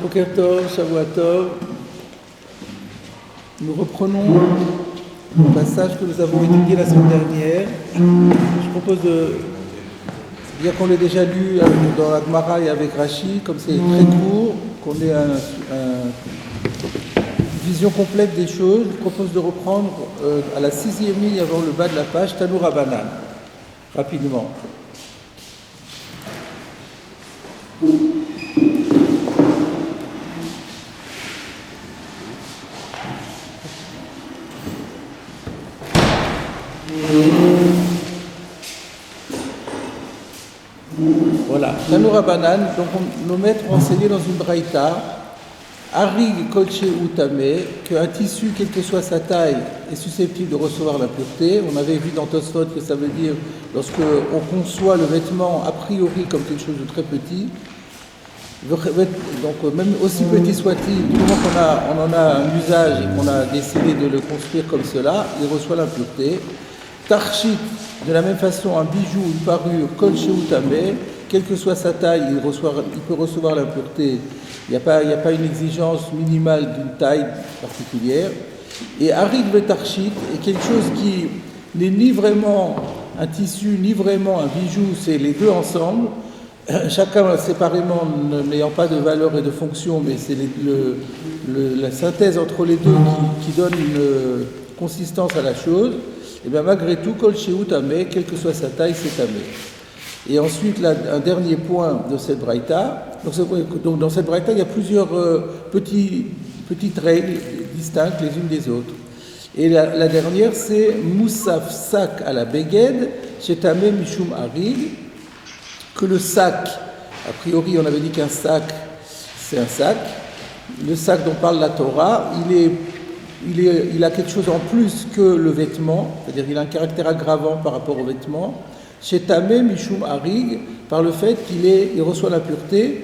Boker Tov, Shavua Tov. Nous reprenons le passage que nous avons étudié la semaine dernière. Je propose bien qu'on l'ait déjà lu dans la Gemara et avec Rashi, comme c'est très court, qu'on ait une vision complète des choses, je propose de reprendre à la 6e ligne avant le bas de la page, Tanu Rabbanan, rapidement. Voilà, Tanu Rabbanan, donc nos maîtres ont enseigné dans une braïta, Harig kolche utame, qu'un tissu, quelle que soit sa taille, est susceptible de recevoir la pureté. On avait vu dans Tosfot que ça veut dire, lorsque on conçoit le vêtement a priori comme quelque chose de très petit, donc même aussi petit soit-il, du moment qu'on en a un usage et qu'on a décidé de le construire comme cela, il reçoit l'impureté. Tarchit, de la même façon, un bijou, une parure, kolche utame, quelle que soit sa taille, il peut recevoir l'impureté. Il n'y a pas une exigence minimale d'une taille particulière. Et Harig Vetarchit est quelque chose qui n'est ni vraiment un tissu, ni vraiment un bijou, c'est les deux ensemble. Chacun séparément n'ayant pas de valeur et de fonction, mais c'est la synthèse entre les deux qui donne une consistance à la chose. Et bien malgré tout, Kol Shehu Tameh, quelle que soit sa taille, c'est Tameh. Et ensuite, là, un dernier point de cette braïta. Donc dans cette braïta, il y a plusieurs petites règles distinctes les unes des autres. Et la dernière, c'est Moussaf Sak à la Beged, Shetameh Mishum Harig, que le sac, a priori on avait dit qu'un sac, c'est un sac. Le sac dont parle la Torah, il a quelque chose en plus que le vêtement, c'est-à-dire il a un caractère aggravant par rapport au vêtement. Chez Tameh Mishum Harig, par le fait qu'il reçoit la pureté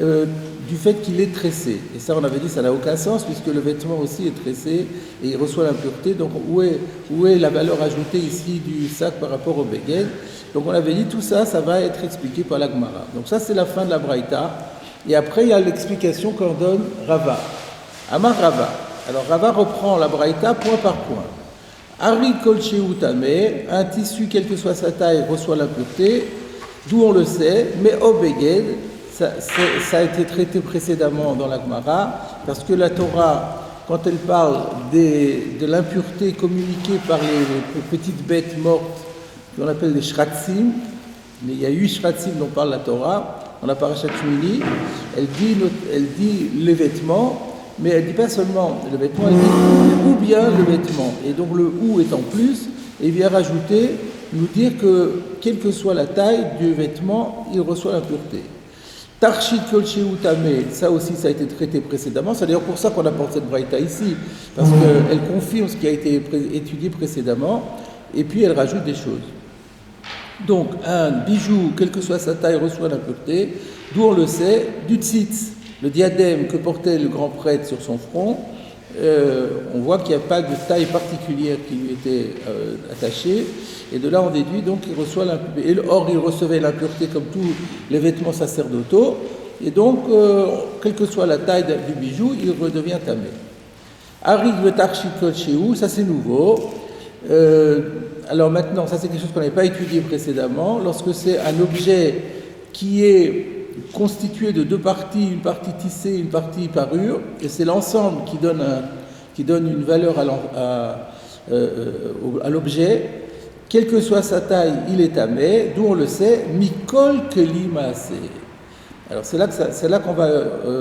du fait qu'il est tressé. Et ça, on avait dit, ça n'a aucun sens, puisque le vêtement aussi est tressé et il reçoit l'impureté. Donc, où est la valeur ajoutée ici du sac par rapport au Beged? Donc, on avait dit, tout ça, ça va être expliqué par la Gemara. Donc, ça, c'est la fin de la Braïta. Et après, il y a l'explication qu'en donne Rava. Amar Rava. Alors, Rava reprend la Braïta point par point. Harig kolche utame, un tissu, quelle que soit sa taille, reçoit l'impureté, d'où on le sait, mais au Beged, ça a été traité précédemment dans la Gemara, parce que la Torah, quand elle parle de l'impureté communiquée par les petites bêtes mortes, qu'on appelle les shratzim, il y a 8 shratzim dont parle la Torah, dans la parashat Shmini, elle dit les vêtements, mais elle ne dit pas seulement le vêtement, elle dit ou bien le vêtement. Et donc le ou est en plus, et vient rajouter, nous dire que quelle que soit la taille du vêtement, il reçoit l'impureté. Tarchit kolche utame, ça aussi ça a été traité précédemment, c'est d'ailleurs pour ça qu'on apporte cette braïta ici, parce qu'elle confirme ce qui a été étudié précédemment, et puis elle rajoute des choses. Donc un bijou, quelle que soit sa taille, reçoit l'impureté, d'où on le sait, du tzitz, le diadème que portait le grand prêtre sur son front, on voit qu'il n'y a pas de taille particulière qui lui était attachée, et de là on déduit donc qu'il reçoit l'impureté. Or il recevait l'impureté comme tous les vêtements sacerdotaux, et donc quelle que soit la taille du bijou, il redevient tamé. Harig vetarchit kolcheu, ça c'est nouveau. Alors maintenant, ça c'est quelque chose qu'on n'avait pas étudié précédemment, lorsque c'est un objet qui est constitué de deux parties, une partie tissée, une partie parure, et c'est l'ensemble qui donne une valeur à l'objet. Quelle que soit sa taille, il est tamé, d'où on le sait, mikol keli maaseh. Alors c'est là qu'on va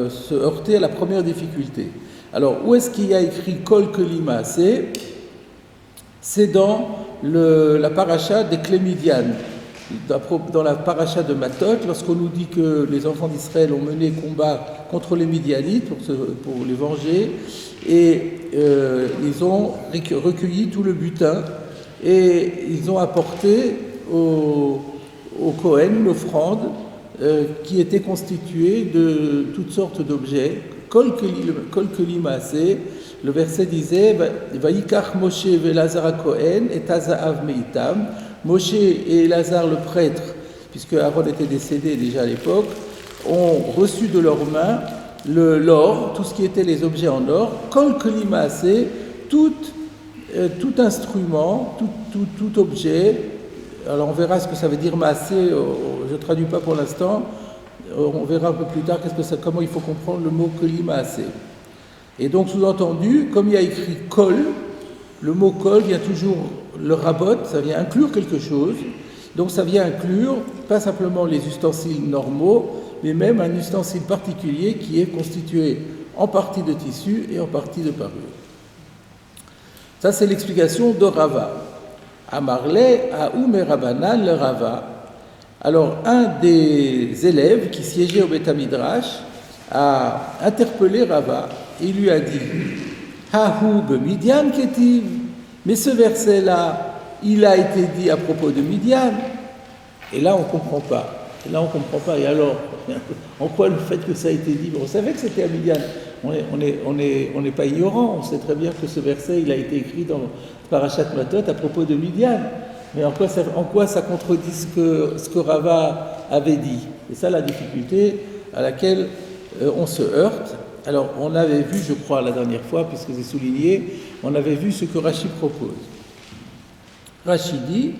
se heurter à la première difficulté. Alors où est-ce qu'il y a écrit kol keli maaseh? C'est dans la paracha des Clémidian. Dans la paracha de Matot, lorsqu'on nous dit que les enfants d'Israël ont mené combat contre les Midianites pour les venger, et ils ont recueilli tout le butin, et ils ont apporté au Kohen une offrande qui était constituée de toutes sortes d'objets. Kol keli maaseh, le verset disait Vayikach Moshe ve'Elazar Kohen et Tazaav meitam. Moshe et Elazar le prêtre, puisque Aaron était décédé déjà à l'époque, ont reçu de leurs mains l'or, tout ce qui était les objets en or, kol kli maaseh, tout instrument, tout objet. Alors on verra ce que ça veut dire maaseh, je ne traduis pas pour l'instant, on verra un peu plus tard comment il faut comprendre le mot kli maaseh. Et donc sous-entendu, comme il y a écrit kol, le mot kol vient toujours le rabot, ça vient inclure quelque chose. Donc ça vient inclure pas simplement les ustensiles normaux, mais même un ustensile particulier qui est constitué en partie de tissu et en partie de parure. Ça c'est l'explication de Rava. Amarle à Oumer Rabanan le Rava. Alors un des élèves qui siégeait au Beth Midrash a interpellé Rava et lui a dit Hahu Midian Ketiv. Mais ce verset-là, il a été dit à propos de Midian. Et là, on ne comprend pas. Et alors, en quoi le fait que ça a été dit? On savait que c'était à Midian. On n'est pas ignorant. On sait très bien que ce verset, il a été écrit dans Parashat Matot à propos de Midian. Mais en quoi ça contredit ce que Rava avait dit? C'est ça la difficulté à laquelle on se heurte. Alors, on avait vu, je crois, la dernière fois, puisque c'est souligné, on avait vu ce que Rashi propose. Rashi dit,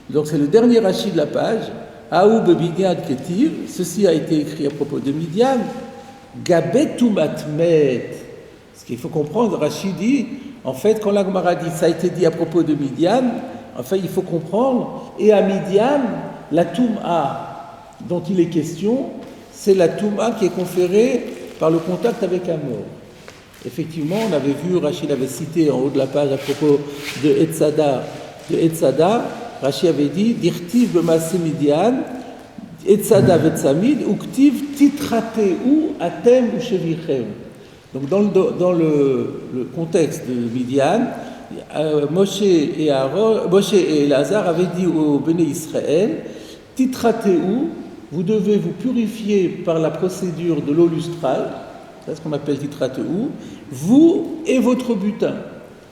donc c'est le dernier Rashi de la page, Aoub Midian Ketiv, ceci a été écrit à propos de Midian, Gabetu Matmet. Ce qu'il faut comprendre, Rashi dit, en fait, quand la Gemara dit ça a été dit à propos de Midian, enfin, il faut comprendre, et à Midian, la Toum'a dont il est question, c'est la Toum'a qui est conférée par le contact avec un mort. Effectivement, on avait vu, Rashi l'avait cité en haut de la page à propos de Etzada, Rashi avait dit Dirtiv b'maaseh Midian, Etzada vetsamid, uktiv titrateu atem ou shevirchem. Donc dans le contexte de Midian, Moshe et Elazar avaient dit au Béné Israël Titrateu, vous devez vous purifier par la procédure de l'eau lustrale, c'est ce qu'on appelle Titrateu, vous et votre butin.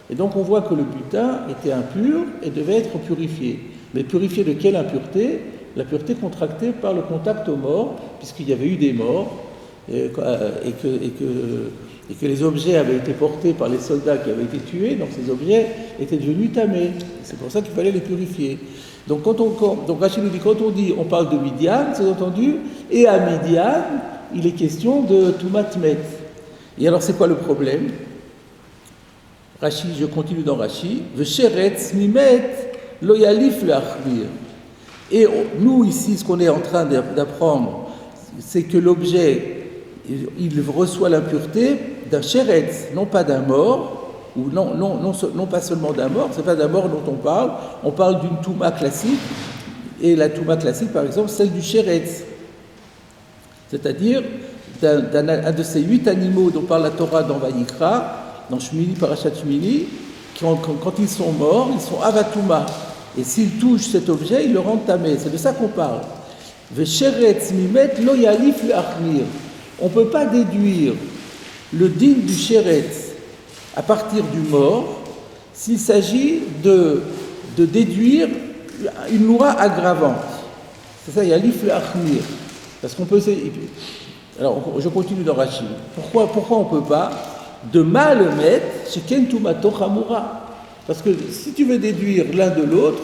Et donc on voit que le butin était impur et devait être purifié. Mais purifié de quelle impureté? La pureté contractée par le contact aux morts, puisqu'il y avait eu des morts, et que les objets avaient été portés par les soldats qui avaient été tués, donc ces objets étaient devenus tamés. C'est pour ça qu'il fallait les purifier. Donc Rachid nous dit, quand on dit, on parle de Midian, c'est entendu, et à Midian, il est question de Toumat Met. Et alors c'est quoi le problème? Rashi, je continue dans Rashi. Vesheretz mimet lo yalif le'achmir. Et nous ici, ce qu'on est en train d'apprendre, c'est que l'objet, il reçoit l'impureté d'un sheretz, non pas d'un mort, ou non pas seulement d'un mort. C'est pas d'un mort dont on parle d'une touma classique. Et la touma classique, par exemple, celle du sheretz, c'est-à-dire d'un de ces 8 animaux dont parle la Torah dans Vayikra. Dans Shmini, Parashat Shmini, quand ils sont morts, ils sont avatouma. Et s'ils touchent cet objet, ils le rendent tamé. C'est de ça qu'on parle. Vesheretz mimet lo yalif le'achmir. On ne peut pas déduire le din du sheretz à partir du mort s'il s'agit de déduire une loi aggravante. C'est ça, yalif le'achmir. Parce qu'on peut... Alors, je continue dans Rashi. Pourquoi on ne peut pas? De mal mettre chez Kentumato Hamura. Parce que si tu veux déduire l'un de l'autre,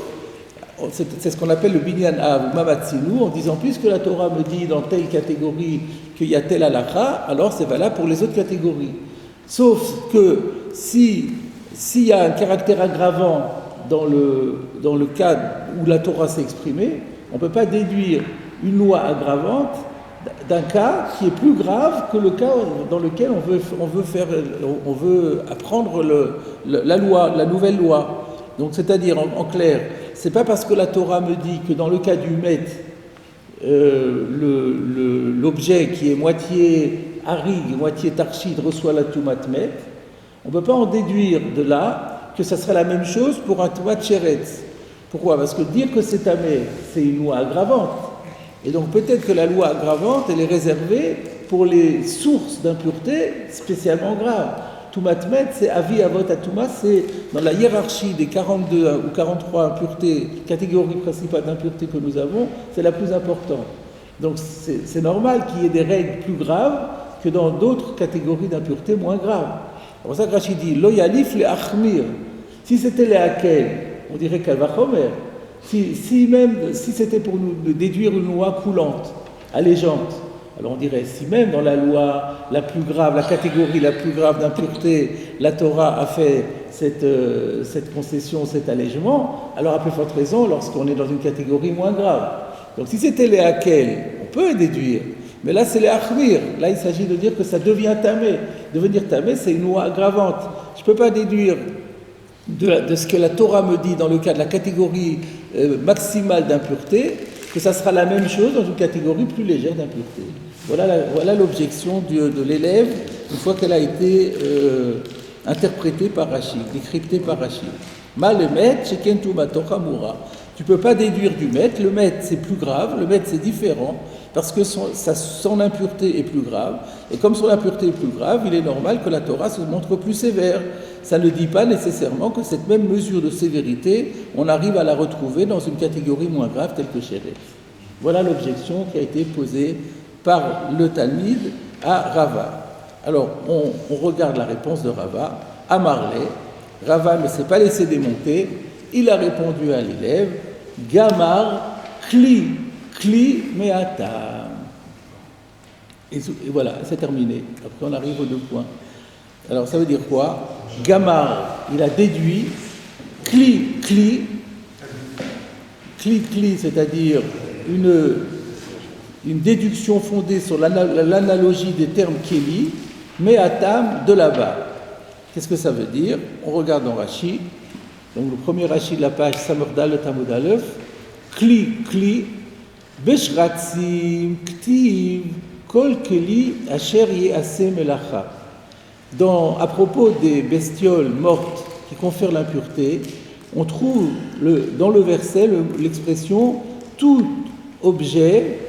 c'est ce qu'on appelle le Binyan Av, Mamatsinu, en disant puisque la Torah me dit dans telle catégorie qu'il y a telle halakha, alors c'est valable pour les autres catégories. Sauf que s'il y a un caractère aggravant dans le cas où la Torah s'est exprimée, on ne peut pas déduire une loi aggravante d'un cas qui est plus grave que le cas dans lequel on veut apprendre la loi, la nouvelle loi. Donc, c'est-à-dire, en clair, c'est pas parce que la Torah me dit que dans le cas du Met, l'objet qui est moitié harig, moitié tarchid reçoit la Toumat Met, on ne peut pas en déduire de là que ça serait la même chose pour un Toumat Sheretz. Pourquoi? Parce que dire que c'est tamé, c'est une loi aggravante. Et donc peut-être que la loi aggravante, elle est réservée pour les sources d'impureté spécialement graves. Toumat Met, c'est Avi Avot Atouma, c'est dans la hiérarchie des 42 ou 43 impuretés, catégories principales d'impureté que nous avons, c'est la plus importante. Donc c'est normal qu'il y ait des règles plus graves que dans d'autres catégories d'impureté moins graves. C'est pour ça que Rachid dit Lo yalif le achmir. Si c'était les hakel, on dirait qu'elle va chomer. Si c'était pour nous déduire une loi coulante, allégeante, alors on dirait, si même dans la loi la plus grave, la catégorie la plus grave d'impureté, la Torah a fait cette concession, cet allègement, alors à plus forte raison lorsqu'on est dans une catégorie moins grave. Donc si c'était les hakel, on peut déduire. Mais là, c'est les achmir. Là, il s'agit de dire que ça devient tamé. Devenir tamé, c'est une loi aggravante. Je ne peux pas déduire de ce que la Torah me dit dans le cas de la catégorie maximale d'impureté, que ça sera la même chose dans une catégorie plus légère d'impureté. Voilà l'objection de l'élève, une fois qu'elle a été interprétée par Rachid, décryptée par Rachid. Ma le met, shekentu matocha mura. Tu ne peux pas déduire du maître. Le maître, c'est plus grave. Le maître, c'est différent. Parce que son impureté est plus grave. Et comme son impureté est plus grave, il est normal que la Torah se montre plus sévère. Ça ne dit pas nécessairement que cette même mesure de sévérité, on arrive à la retrouver dans une catégorie moins grave telle que Sheret. Voilà l'objection qui a été posée par le Talmid à Rava. Alors, on regarde la réponse de Rava. À Marley, Rava ne s'est pas laissé démonter. Il a répondu à l'élève, Gamar, Kli, Meatam. Et voilà, c'est terminé. Après, on arrive aux 2 points. Alors, ça veut dire quoi? Gamar, il a déduit, Kli, c'est-à-dire une déduction fondée sur l'analogie des termes Keli, Meatam, de là-bas. Qu'est-ce que ça veut dire? On regarde dans Rashi. Donc le premier Rashi de la page Samordal le Tamud Aleph, Kli, Beshratzim, Ktiv, Kol Keli, Asher Yeaseh Melacha. À propos des bestioles mortes qui confèrent l'impureté, on trouve dans le verset l'expression tout objet,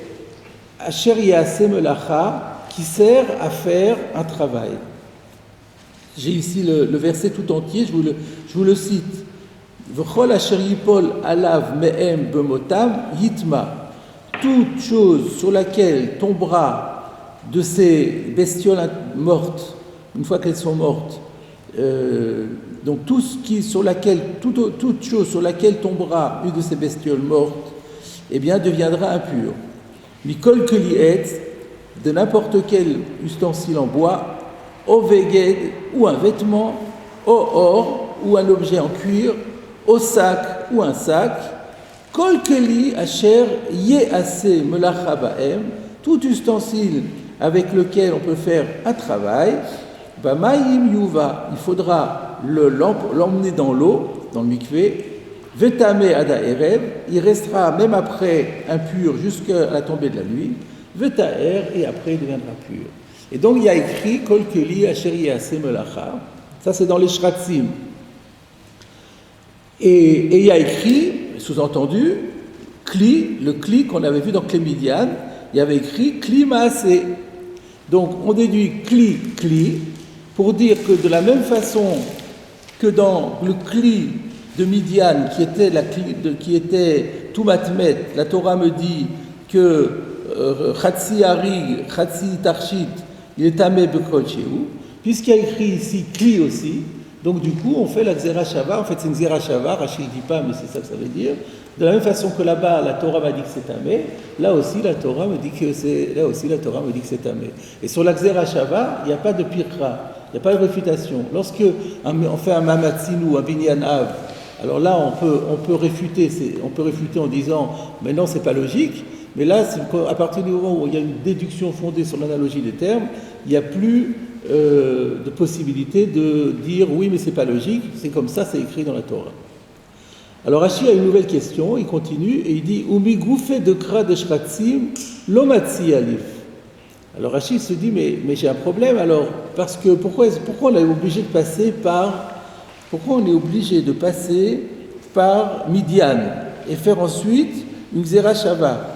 Asher Yeaseh Melacha, qui sert à faire un travail. J'ai ici le verset tout entier, je vous le cite. V'chol asher yipol alav me'em bemotam yitma. Toute chose sur laquelle tombera de ces bestioles mortes, une fois qu'elles sont mortes, donc toute chose sur laquelle tombera une de ces bestioles mortes, eh bien deviendra impure. Mikol keli'etz, de n'importe quel ustensile en bois, au veged, ou un vêtement, au or, ou un objet en cuir, au sac, ou un sac, kol keli asher yeaseh melacha ba'em, tout ustensile avec lequel on peut faire un travail, ba'mayim yuva, il faudra l'emmener dans l'eau, dans le mikvé, vetame ada erev, il restera même après impur jusqu'à la tombée de la nuit, vetaer, et après il deviendra pur. Et donc il y a écrit Kol Keli Asher Yeaseh Melacha, ça c'est dans les Shratzim. Et il y a écrit, sous-entendu, le Kli qu'on avait vu dans Clémidiane, il y avait écrit Kli Maaseh. Donc on déduit Kli, pour dire que de la même façon que dans le Kli de Midian, qui était Toumatmet, la Torah me dit que Chatsi Harig, Chatsi Tarshit, il est tamé bekol shehu, puisqu'il y a écrit ici Kli aussi, donc du coup on fait la Xera Shava, en fait c'est une Xera Shava, Rachid ne dit pas mais c'est ça que ça veut dire, de la même façon que là-bas la Torah m'a dit que c'est tamé, là aussi la Torah me dit que c'est tamé. Et sur la Xera Shava, il n'y a pas de pirra, il n'y a pas de réfutation. Lorsque on fait un Mamatzin ou un Binyan Av, alors là on peut réfuter en disant mais non c'est pas logique. Mais là, à partir du moment où il y a une déduction fondée sur l'analogie des termes, il n'y a plus de possibilité de dire oui, mais c'est pas logique, c'est comme ça, c'est écrit dans la Torah. Alors Rashi a une nouvelle question, il continue et il dit Umi goufé de kra de shratzim lomatzi alif. Alors Rashi se dit mais j'ai un problème alors parce que pourquoi on est obligé de passer par Midian et faire ensuite une Xera Shava.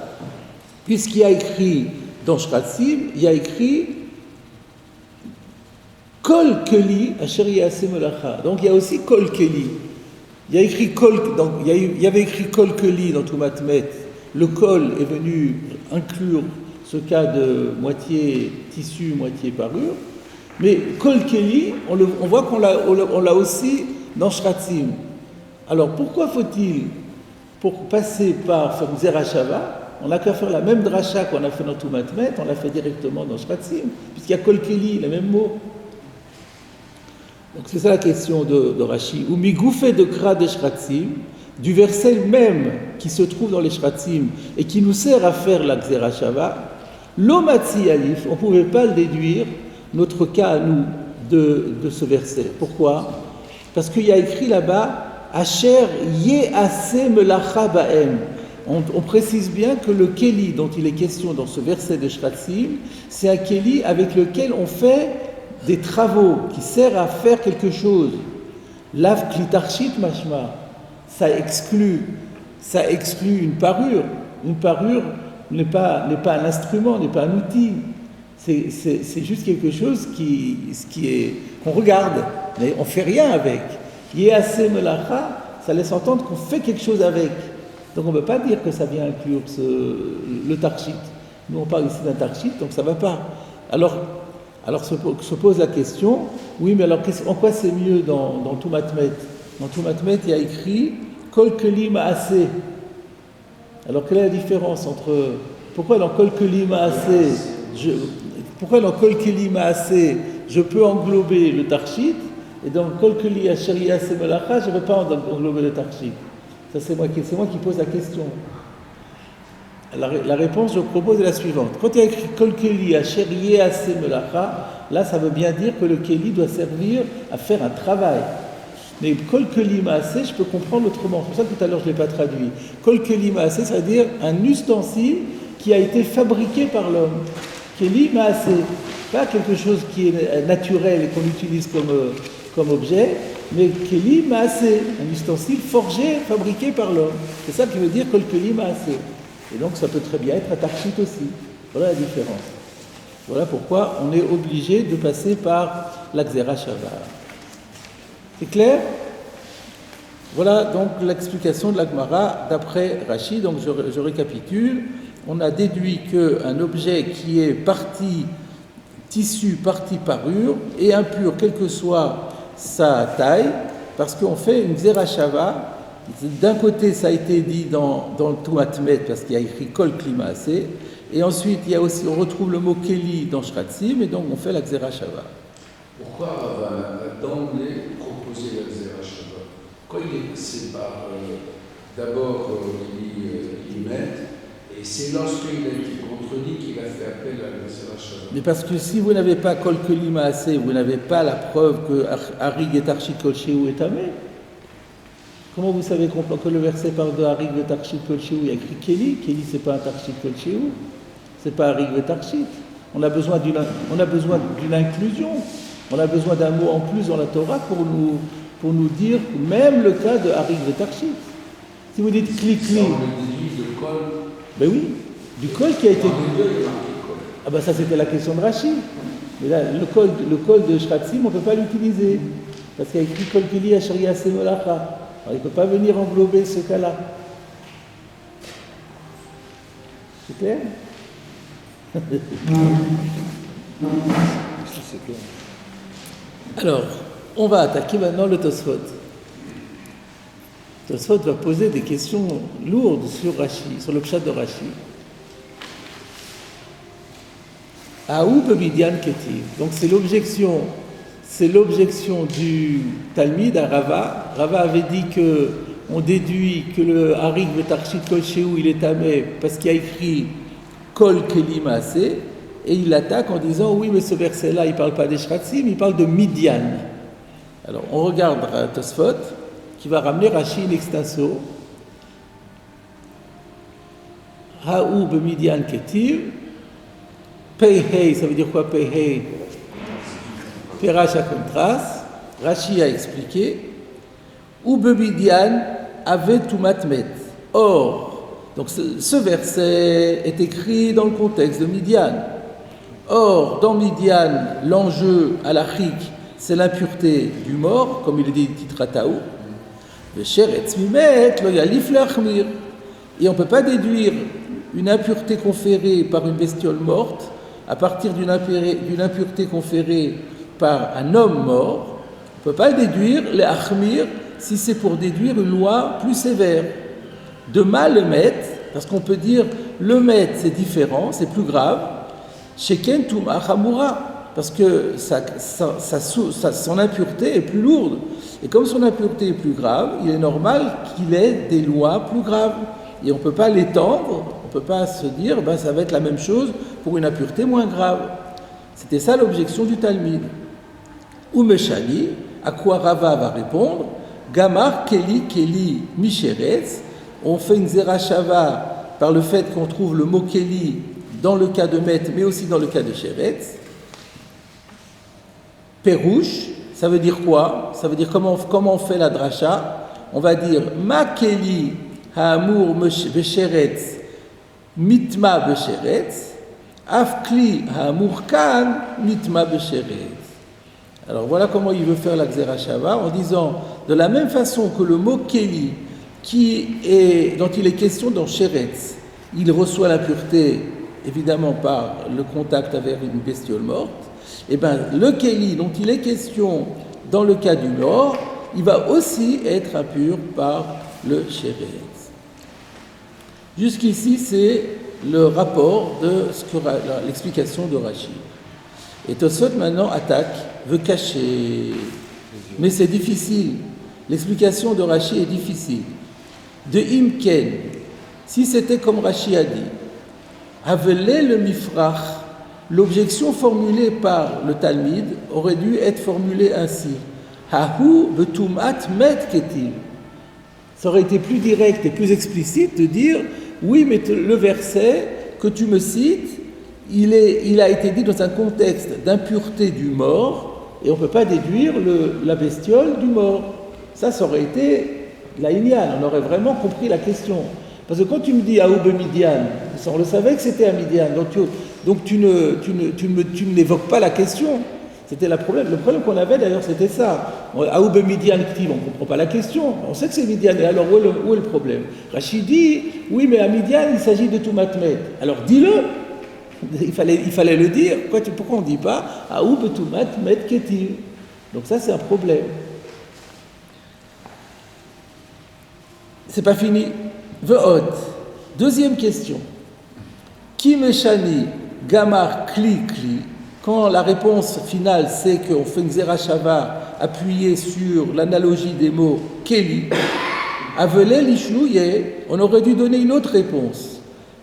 Puisqu'il y a écrit dans Shratzim, il y a écrit Kol Keli Asher Yeaseh Melacha. Donc il y a aussi Kol Keli. Il y a écrit il y avait écrit Kol Keli dans Toumatmet. Le Kol est venu inclure ce cas de moitié tissu, moitié parure. Mais Kol Keli, on voit qu'on l'a aussi dans Shratzim. Alors pourquoi faut-il, pour passer par faire Zerachava, on n'a qu'à faire la même dracha qu'on a fait dans Toumatmet, on l'a fait directement dans Shratzim, puisqu'il y a Kol Keli, les mêmes mots. Donc c'est ça la question de Rashi. Ou migoufé de Kra de Shratzim, du verset même qui se trouve dans les Shratzim et qui nous sert à faire la Zerachava, l'Omatzi Alif, on ne pouvait pas le déduire, notre cas à nous, de ce verset. Pourquoi? Parce qu'il y a écrit là-bas Asher Ye'ase Melacha Ba'em. On précise bien que le Keli dont il est question dans ce verset de Shratzim, c'est un Keli avec lequel on fait des travaux, qui sert à faire quelque chose. Lav Klitarchit Mashma, ça exclut une parure. Une parure n'est pas un instrument, n'est pas un outil. C'est juste quelque chose qu'on regarde, mais on ne fait rien avec. Ye'ase Melacha, ça laisse entendre qu'on fait quelque chose avec. Donc on ne peut pas dire que ça vient inclure le tarchit. Nous on parle ici d'un tarchit, donc ça ne va pas. Alors se pose la question, oui mais alors en quoi c'est mieux dans Toumatmet? Dans Toumatmet il y a écrit Kol Keli Ma'ase. Alors quelle est la différence entre... Pourquoi dans Kol Keli Ma'ase je peux englober le tarchit et dans Kol Keli Asher Ye'ase Melacha je ne peux pas englober le tarchit? Ça c'est moi qui pose la question. La réponse, je propose, est la suivante. Quand il y a écrit Kol Keli Asher Ye'ase Melacha, là ça veut bien dire que le Keli doit servir à faire un travail. Mais Kol Keli Ma'ase, je peux comprendre autrement. C'est pour ça que tout à l'heure je ne l'ai pas traduit. Kol Keli Ma'ase, ça veut dire un ustensile qui a été fabriqué par l'homme. Keli Ma'ase, pas quelque chose qui est naturel et qu'on utilise comme objet, mais Keli Ma'ase, un ustensile forgé, fabriqué par l'homme. C'est ça qui veut dire Kol Keli Ma'ase. Et donc ça peut très bien être un tarchit aussi. Voilà la différence. Voilà pourquoi on est obligé de passer par la Zerachava. C'est clair? Voilà donc l'explication de la Gemara d'après Rashi. Donc je récapitule. On a déduit qu'un objet qui est partie tissu, partie parure, est impur, quelle que soit sa taille, parce qu'on fait une Zerachava. D'un côté, ça a été dit dans le Toumatmet, parce qu'il y a écrit Kol Keli Ma'ase, et ensuite il y a aussi, on retrouve le mot Keli dans Shratzim, et donc on fait la Zerachava. Pourquoi Rava d'emblée proposer la Zerachava? Quand il est passé par d'abord il met, et c'est lorsqu'il a été contredit qu'il a fait appel à la Zerachava. Mais parce que si vous n'avez pas Kol Keli Ma'ase, vous n'avez pas la preuve que Harig et Tarchit Kol Shehu est tamé. Comment vous savez que le verset parle de Harig et Tarchit Kol Shehu? Il y a écrit Keli. Keli, c'est pas un Tarchit Kol Shehu. C'est pas Harig et Tarchit. On a besoin d'une inclusion. On a besoin d'un mot en plus dans la Torah pour nous dire même le cas de Harig et Tarchit. Si vous dites Kli Kli. Ben oui, du Kol qui a été. Ah ben ça c'était la question de Rashi. Mais là, le Kol de Shratzim, on ne peut pas l'utiliser. Parce qu'il y a écrit Kol Keli Asher Ye'ase Melacha. Alors, il ne peut pas venir englober ce cas-là. C'est clair? C'est clair. Alors, on va attaquer maintenant le Tosfot. Tosfot va poser des questions lourdes sur Rashi, sur le pshat de Rashi. Aou Bemidian Ketiv. Donc c'est l'objection du Talmid à Rava. Rava avait dit qu'on déduit que le Harig Vetarchit Kol Shehu il est tamé parce qu'il y a écrit Kol Keli Ma'ase, et il attaque en disant oui mais ce verset-là il ne parle pas des Shratzim, il parle de Midian. Alors on regarde Tosfot qui va ramener Rashi in extenso. Haou Bemidian Ketiv. Pei Hei, ça veut dire quoi Pei Hei? Perash à contraste, Rashi a expliqué, ou Bemidian avait Toumatmet. Or, donc ce verset est écrit dans le contexte de Midian. Or, dans Midian, l'enjeu à l'achik, c'est l'impureté du mort, comme il est dit Titrataou. Et on ne peut pas déduire une impureté conférée par une bestiole morte à partir d'une impureté conférée par un homme mort, on ne peut pas le déduire, les achmir, si c'est pour déduire une loi plus sévère. De mal le met, parce qu'on peut dire le met c'est différent, c'est plus grave, sheken tuma chamura, parce que son impureté est plus lourde. Et comme son impureté est plus grave, il est normal qu'il ait des lois plus graves. Et on ne peut pas l'étendre, on ne peut pas se dire ça va être la même chose pour une impureté moins grave. C'était ça l'objection du Talmud. Umeshani, à quoi Rava va répondre, Gamar Keli Misheretz, on fait une zerachava par le fait qu'on trouve le mot Keli dans le cas de Met, mais aussi dans le cas de Sheretz. Perouche, ça veut dire quoi? Ça veut dire comment on fait la dracha? On va dire Ma Keli Ha'amur Besheretz Mitma Besheretz Afkli Ha'amur Kan Mitma Besheretz. Alors voilà comment il veut faire la Xerashava en disant de la même façon que le mot Keli dont il est question dans Sheretz, il reçoit l'impureté évidemment par le contact avec une bestiole morte, et bien le Keli dont il est question dans le cas du mort, il va aussi être impur par le Sheretz. Jusqu'ici c'est le rapport de l'explication de Rashi. Et Tosfot maintenant attaque, veut cacher, mais c'est difficile. L'explication de Rashi est difficile. De Imken, si c'était comme Rashi a dit, Havelé le Mifrach, l'objection formulée par le Talmud aurait dû être formulée ainsi. Hahu betumat met ketil. Ça aurait été plus direct et plus explicite de dire, oui, mais le verset que tu me cites, il a été dit dans un contexte d'impureté du mort, et on ne peut pas déduire la bestiole du mort. Ça aurait été la Inyan, on aurait vraiment compris la question. Parce que quand tu me dis Aoub Midian, on le savait que c'était à Midian, donc tu ne m'évoques pas la question. C'était le problème. Le problème qu'on avait d'ailleurs, c'était ça. Aoub Midian, on ne comprend pas la question. On sait que c'est Midian, et alors où est le problème? Rachid dit, oui, mais à Midian, il s'agit de Toumatmet. Alors dis-le. Il fallait le dire. Pourquoi on ne dit pas Aoub Toumatmet Ketil? Donc ça, c'est un problème. C'est pas fini. Ve'od. Deuxième question. Ki meshani gamar kli. Quand la réponse finale c'est qu'on fait une zerachava appuyée sur l'analogie des mots keli, avelé lishlouye, on aurait dû donner une autre réponse,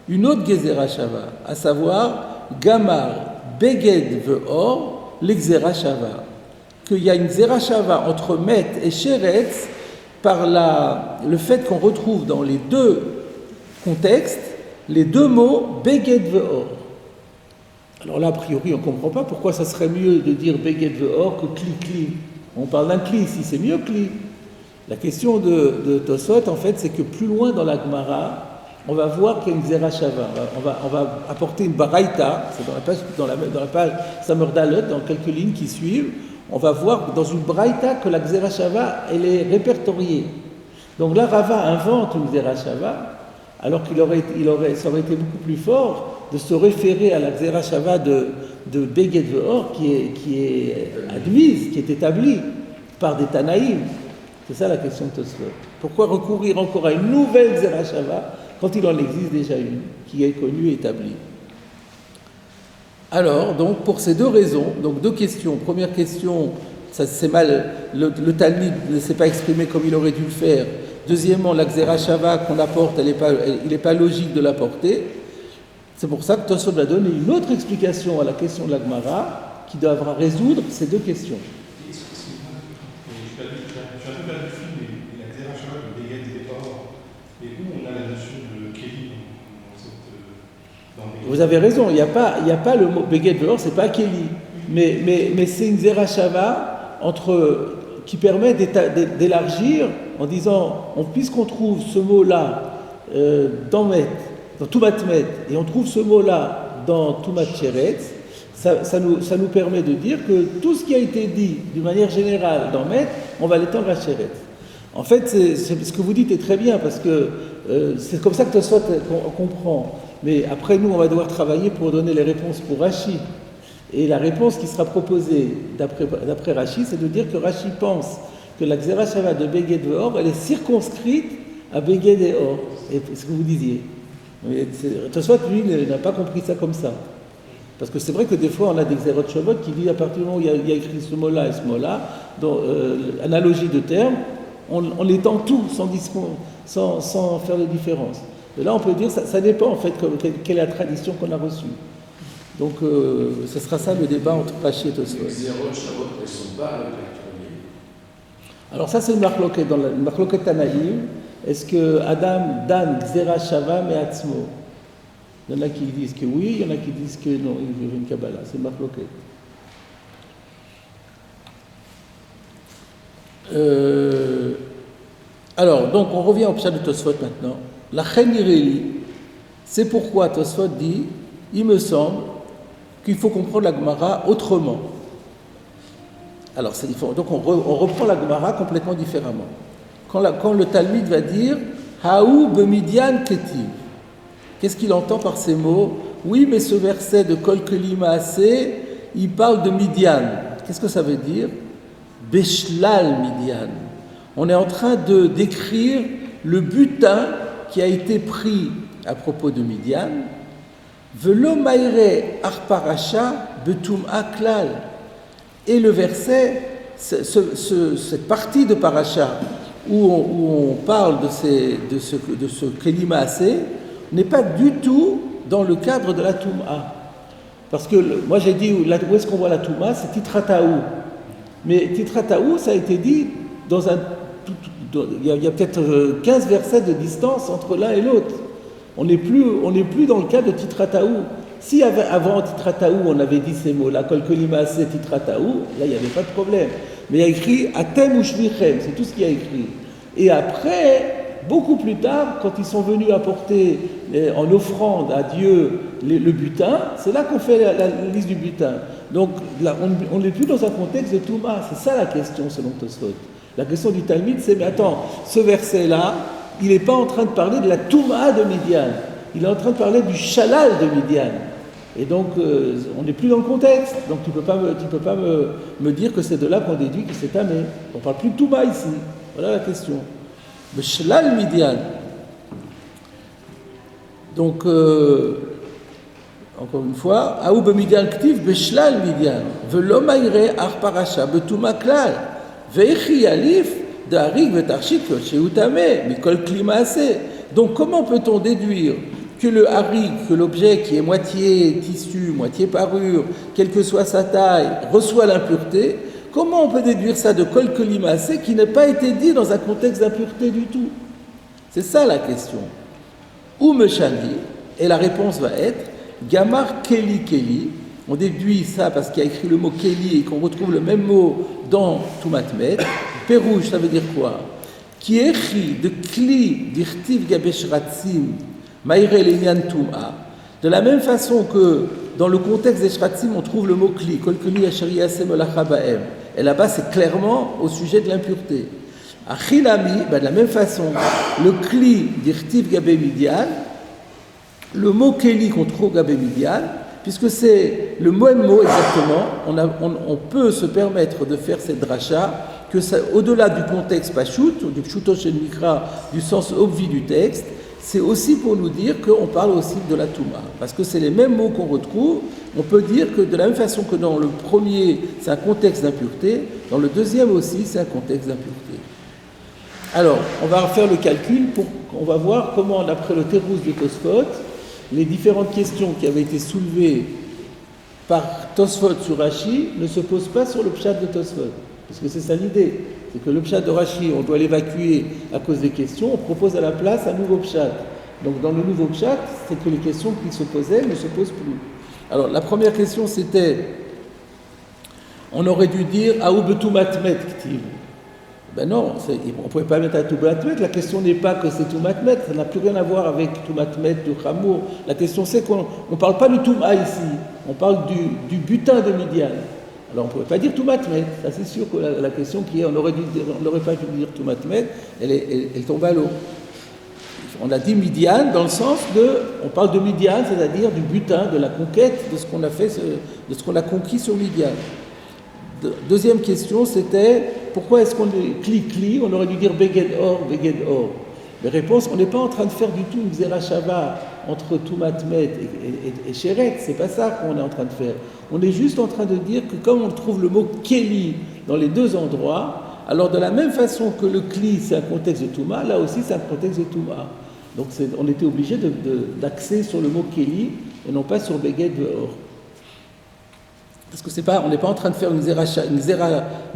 une autre gezerachava, à savoir gamar beged ve'or l'exerachava, qu'il y a une zerachava entre met et sheretz par le fait qu'on retrouve dans les deux contextes les deux mots beged ve'or. Alors là, a priori, on ne comprend pas pourquoi ça serait mieux de dire beged ve'or que kli. On parle d'un kli ici, c'est mieux kli. La question de Tosfot, en fait, c'est que plus loin dans la Gemara, on va voir qu'il y a une zerachava. On va apporter une baraita, c'est dans la page Samar Dalet, dans quelques lignes qui suivent. On va voir dans une braïta que la Xerashava, elle est répertoriée. Donc là, Rava invente une Xerashava, alors ça aurait été beaucoup plus fort de se référer à la Xerashava de Beged Ve'or qui est admise, qui est établie par des Tanaïm. C'est ça la question de Tosfot. Pourquoi recourir encore à une nouvelle Xerashava quand il en existe déjà une qui est connue et établie? Alors, donc, pour ces deux raisons, donc deux questions. Première question, ça c'est mal, le Talmud ne s'est pas exprimé comme il aurait dû le faire. Deuxièmement, la Xerashava qu'on apporte, il n'est pas logique de l'apporter. C'est pour ça que Tosfot va donner une autre explication à la question de la Gemara qui devra résoudre ces deux questions. Vous avez raison, il n'y a pas le mot Beged Ve'or, c'est pas Keli. Mais c'est une Zerachava qui permet d'élargir en disant, puisqu'on trouve ce mot-là dans Toumatmet, et on trouve ce mot-là dans Toumat Sheretz, ça nous permet de dire que tout ce qui a été dit d'une manière générale dans Met, on va l'étendre à Sheretz. En fait, ce que vous dites est très bien, parce que c'est comme ça que Tosfot comprend. Mais après, nous, on va devoir travailler pour donner les réponses pour Rashi. Et la réponse qui sera proposée d'après Rashi, c'est de dire que Rashi pense que la Xera Shava de Beged Ve'or, elle est circonscrite à Beged et Or. Et c'est ce que vous disiez. Tosfot, lui, n'a pas compris ça comme ça. Parce que c'est vrai que des fois, on a des Xerot Shavot qui disent à partir du moment où il y a écrit ce mot-là et ce mot-là, dans analogie de termes, on l'étend tout sans faire de différence. Et là, on peut dire, ça dépend en fait quelle est la tradition qu'on a reçue. Donc, ce sera ça le débat entre Rashi et Tosfot. Les Xerot Shavot ne sont pas répertoriés. Alors ça, c'est une marloquette dans la marloquette Tanaïm. Est-ce que Adam dan Xera Shava Me'atzmo? Il y en a qui disent que oui, il y en a qui disent que non, il y a une Kabbalah, c'est une marloquette. Alors, donc on revient au pshat de Tosfot maintenant. La Chen Ireli, c'est pourquoi Tosfot dit, il me semble qu'il faut comprendre la Gemara autrement. Alors, donc on reprend la Gemara complètement différemment. Quand le Talmud va dire Haou bemidian ketiv, qu'est-ce qu'il entend par ces mots? Oui, mais ce verset de Kol Keli Maaseh, il parle de Midian. Qu'est-ce que ça veut dire? Beshlal Midian. On est en train de décrire le butin qui a été pris à propos de Midian. Velo maire arparasha betum aklal. Et le verset, cette partie de Parasha où on parle de ce Keli Maaseh n'est pas du tout dans le cadre de la Touma. Parce que moi j'ai dit où est-ce qu'on voit la Touma, c'est Titrataou. Mais Titrataou, ça a été dit dans il y a peut-être 15 versets de distance entre l'un et l'autre. On n'est plus dans le cas de Titrataou. Si avant Titrataou, on avait dit ces mots, la Kol Keli Maaseh Titrataou, là il n'y avait pas de problème. Mais il y a écrit Atem ou Shvichem, c'est tout ce qu'il y a écrit. Et après, beaucoup plus tard, quand ils sont venus apporter en offrande à Dieu le butin, c'est là qu'on fait la liste du butin. Donc là, on n'est plus dans un contexte de Touma. C'est ça la question selon Tosfot. La question du Talmud, c'est mais attends, ce verset-là, il n'est pas en train de parler de la Touma de Midian. Il est en train de parler du Shalal de Midian. Et donc, on n'est plus dans le contexte. Donc, tu ne peux pas me dire que c'est de là qu'on déduit que c'est Tamé. On ne parle plus de Touma ici. Voilà la question. Le Shalal Midian. Donc, encore une fois, Aou b'midian ktiv b'shlal midian, v'lo ma'ire ar parasha b'tuma klal, ve'echi yalif d'harik v'tarshit k'sheu tameh mikol kli maaseh. Donc, comment peut-on déduire que le harik, que l'objet qui est moitié tissu, moitié parure, quelle que soit sa taille, reçoit l'impureté? Comment on peut déduire ça de kol kli maaseh qui n'a pas été dit dans un contexte d'impureté du tout? C'est ça la question. Ou meshani, et la réponse va être Gamar Keli Keli, on déduit ça parce qu'il y a écrit le mot Keli et qu'on retrouve le même mot dans Toumatmet. Pérouge, ça veut dire quoi? Qui écrit de Kli d'Irtiv Gabesh Ratzim, Maïre Lenyan Touma. De la même façon que dans le contexte des Shratzim, on trouve le mot Kli, Kol Keli Asher Yaseh Melacha Baem. Et là-bas, c'est clairement au sujet de l'impureté. Achilami, de la même façon, le Kli d'Irtiv Gabe Midian, le mot Keli qu'on trouve Gabé Midian, puisque c'est le même mot exactement, on peut se permettre de faire cette dracha, que ça, au-delà du contexte Pashut, ou du Pshuto Shel Mikra, du sens obvi du texte, c'est aussi pour nous dire qu'on parle aussi de la Touma. Parce que c'est les mêmes mots qu'on retrouve, on peut dire que de la même façon que dans le premier, c'est un contexte d'impureté, dans le deuxième aussi, c'est un contexte d'impureté. Alors, on va refaire le calcul, on va voir comment, d'après le Térouz de Tosfot, les différentes questions qui avaient été soulevées par Tosfot sur Rashi ne se posent pas sur le pshat de Tosfot. Parce que c'est ça l'idée. C'est que le pshat de Rashi, on doit l'évacuer à cause des questions, on propose à la place un nouveau pshat. Donc dans le nouveau pshat, c'est que les questions qui se posaient ne se posent plus. Alors la première question c'était, on aurait dû dire « Aou betou matmet ktiv ». Ben non, on ne pouvait pas mettre à tout matmet. La question n'est pas que c'est tout matmet, ça n'a plus rien à voir avec tout matmet, du chamour. La question c'est qu'on ne parle pas du touma ici, on parle du butin de Midian. Alors on ne pouvait pas dire tout matmet, ça c'est sûr que la question qui est, on n'aurait pas dû dire tout matmet, elle tombe à l'eau. On a dit Midian dans le sens on parle de Midian, c'est-à-dire du butin, de la conquête, de ce qu'on a fait, de ce qu'on a conquis sur Midian. Deuxième question, c'était pourquoi est-ce qu'on dit Kli, on aurait dû dire Beged Or. Mais réponse, on n'est pas en train de faire du tout une Xerashava entre Toumatmet et Sheret, c'est pas ça qu'on est en train de faire. On est juste en train de dire que comme on trouve le mot Keli dans les deux endroits, alors de la même façon que le Kli c'est un contexte de Touma, là aussi c'est un contexte de Touma. Donc on était obligé d'axer sur le mot Keli et non pas sur Beged Or. Parce que on n'est pas en train de faire une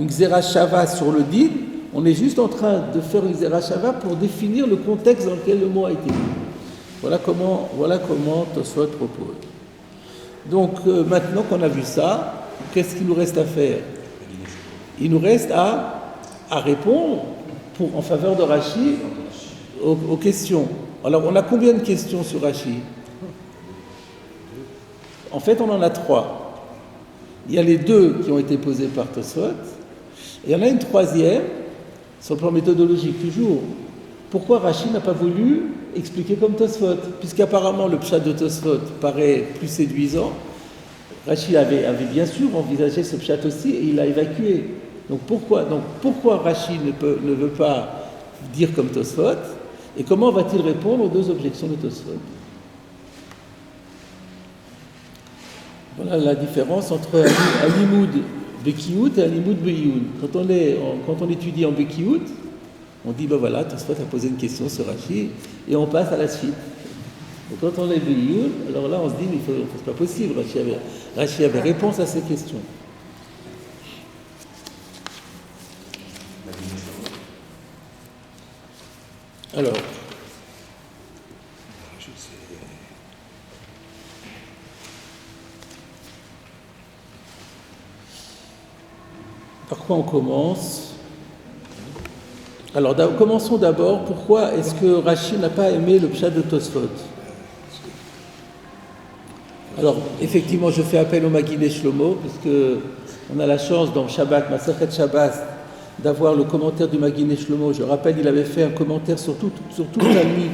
Xerashava sur le Din, on est juste en train de faire une Xerashava pour définir le contexte dans lequel le mot a été dit. Voilà comment Tosfot propose. Donc maintenant qu'on a vu ça, qu'est-ce qu'il nous reste à faire? Il nous reste à répondre en faveur de Rashi aux questions. Alors on a combien de questions sur Rashi? En fait on en a 3. Il y a les 2 qui ont été posés par Tosfot, et il y en a une troisième, sur le plan méthodologique toujours. Pourquoi Rashi n'a pas voulu expliquer comme Tosfot? Puisqu'apparemment le pshat de Tosfot paraît plus séduisant, Rashi avait bien sûr envisagé ce pshat aussi et il l'a évacué. Donc pourquoi Rashi ne veut pas dire comme Tosfot? Et comment va-t-il répondre aux 2 objections de Tosfot? Voilà la différence entre un limoud Bekiout et un limoud Beyoun. Quand on étudie en Bekiout, on dit voilà, Tosfot a posé une question sur Rashi et on passe à la suite. Et quand on est Beyoun, alors là on se dit mais c'est pas possible, Rashi avait réponse à ces questions. Alors, par quoi on commence? Alors, commençons d'abord. Pourquoi est-ce que Rashi n'a pas aimé le pshat de Tosfot? Alors, effectivement, je fais appel au Maguilé Shlomo, puisque on a la chance dans Shabbat, Masechet Shabbat, d'avoir le commentaire du Maguilé Shlomo. Je rappelle, il avait fait un commentaire sur tout le Talmud,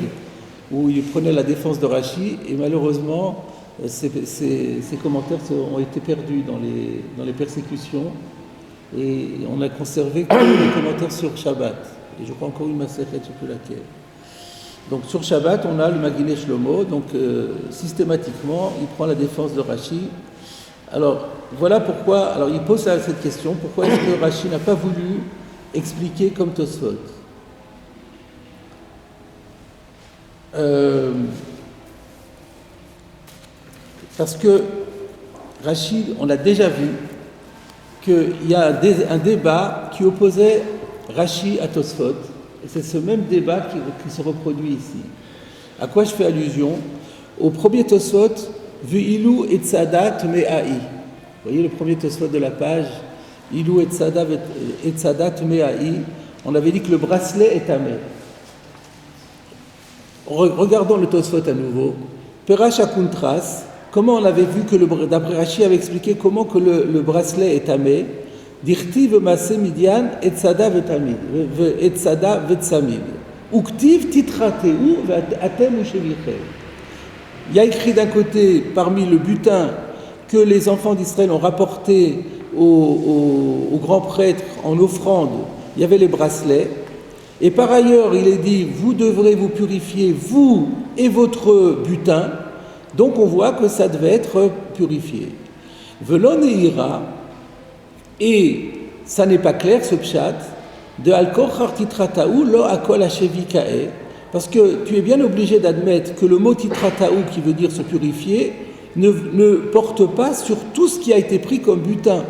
où il prenait la défense de Rashi, et malheureusement, ces commentaires ont été perdus dans les persécutions. Et on a conservé que les commentaires sur Shabbat. Et je crois encore une Masechet, je ne sais plus laquelle. Donc sur Shabbat, on a le Maguilé Shlomo. Donc systématiquement, il prend la défense de Rashi. Alors voilà pourquoi. Alors il pose cette question, pourquoi est-ce que Rashi n'a pas voulu expliquer comme Tosfot? Parce que Rashi, on l'a déjà vu, qu'il y a un débat qui opposait Rashi à Tosfot, et c'est ce même débat qui se reproduit ici. À quoi je fais allusion? Au premier Tosfot, Ve'ilu et Tzada Tme'ai. Vous voyez le premier Tosfot de la page, Ilu et Tzada Tme'ai. On avait dit que le bracelet est tamé. Regardons le Tosfot à nouveau. Perash Akuntras. Comment on avait vu que d'après Rashi avait expliqué comment que le bracelet est tamé. Dirtiv masse midian et tzada vetamid et tzada vetsamid. Uktiv titrateu atem ushevichem. Il y a écrit d'un côté parmi le butin que les enfants d'Israël ont rapporté au grand prêtre en offrande. Il y avait les bracelets. Et par ailleurs, il est dit vous devrez vous purifier vous et votre butin. Donc on voit que ça devait être purifié. Velon et ira, et ça n'est pas clair ce pshat, de alkor titrataou lo akol hashevikae, parce que tu es bien obligé d'admettre que le mot titrataou, qui veut dire se purifier, ne porte pas sur tout ce qui a été pris comme butin.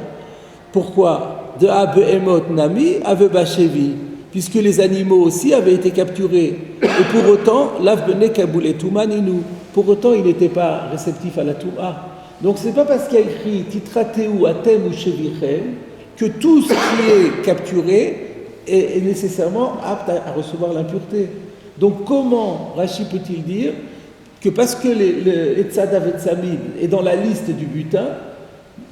Pourquoi? De abehemot nami avebachevi, puisque les animaux aussi avaient été capturés. Et pour autant, l'av bene kaboul tumaninu. Pour autant, il n'était pas réceptif à la Touma. Donc, ce n'est pas parce qu'il y a écrit Titrateu atem ou Shevichem que tout ce qui est capturé est nécessairement apte à recevoir l'impureté. Donc, comment Rashi peut-il dire que parce que le Tzada Vetsamid est dans la liste du butin,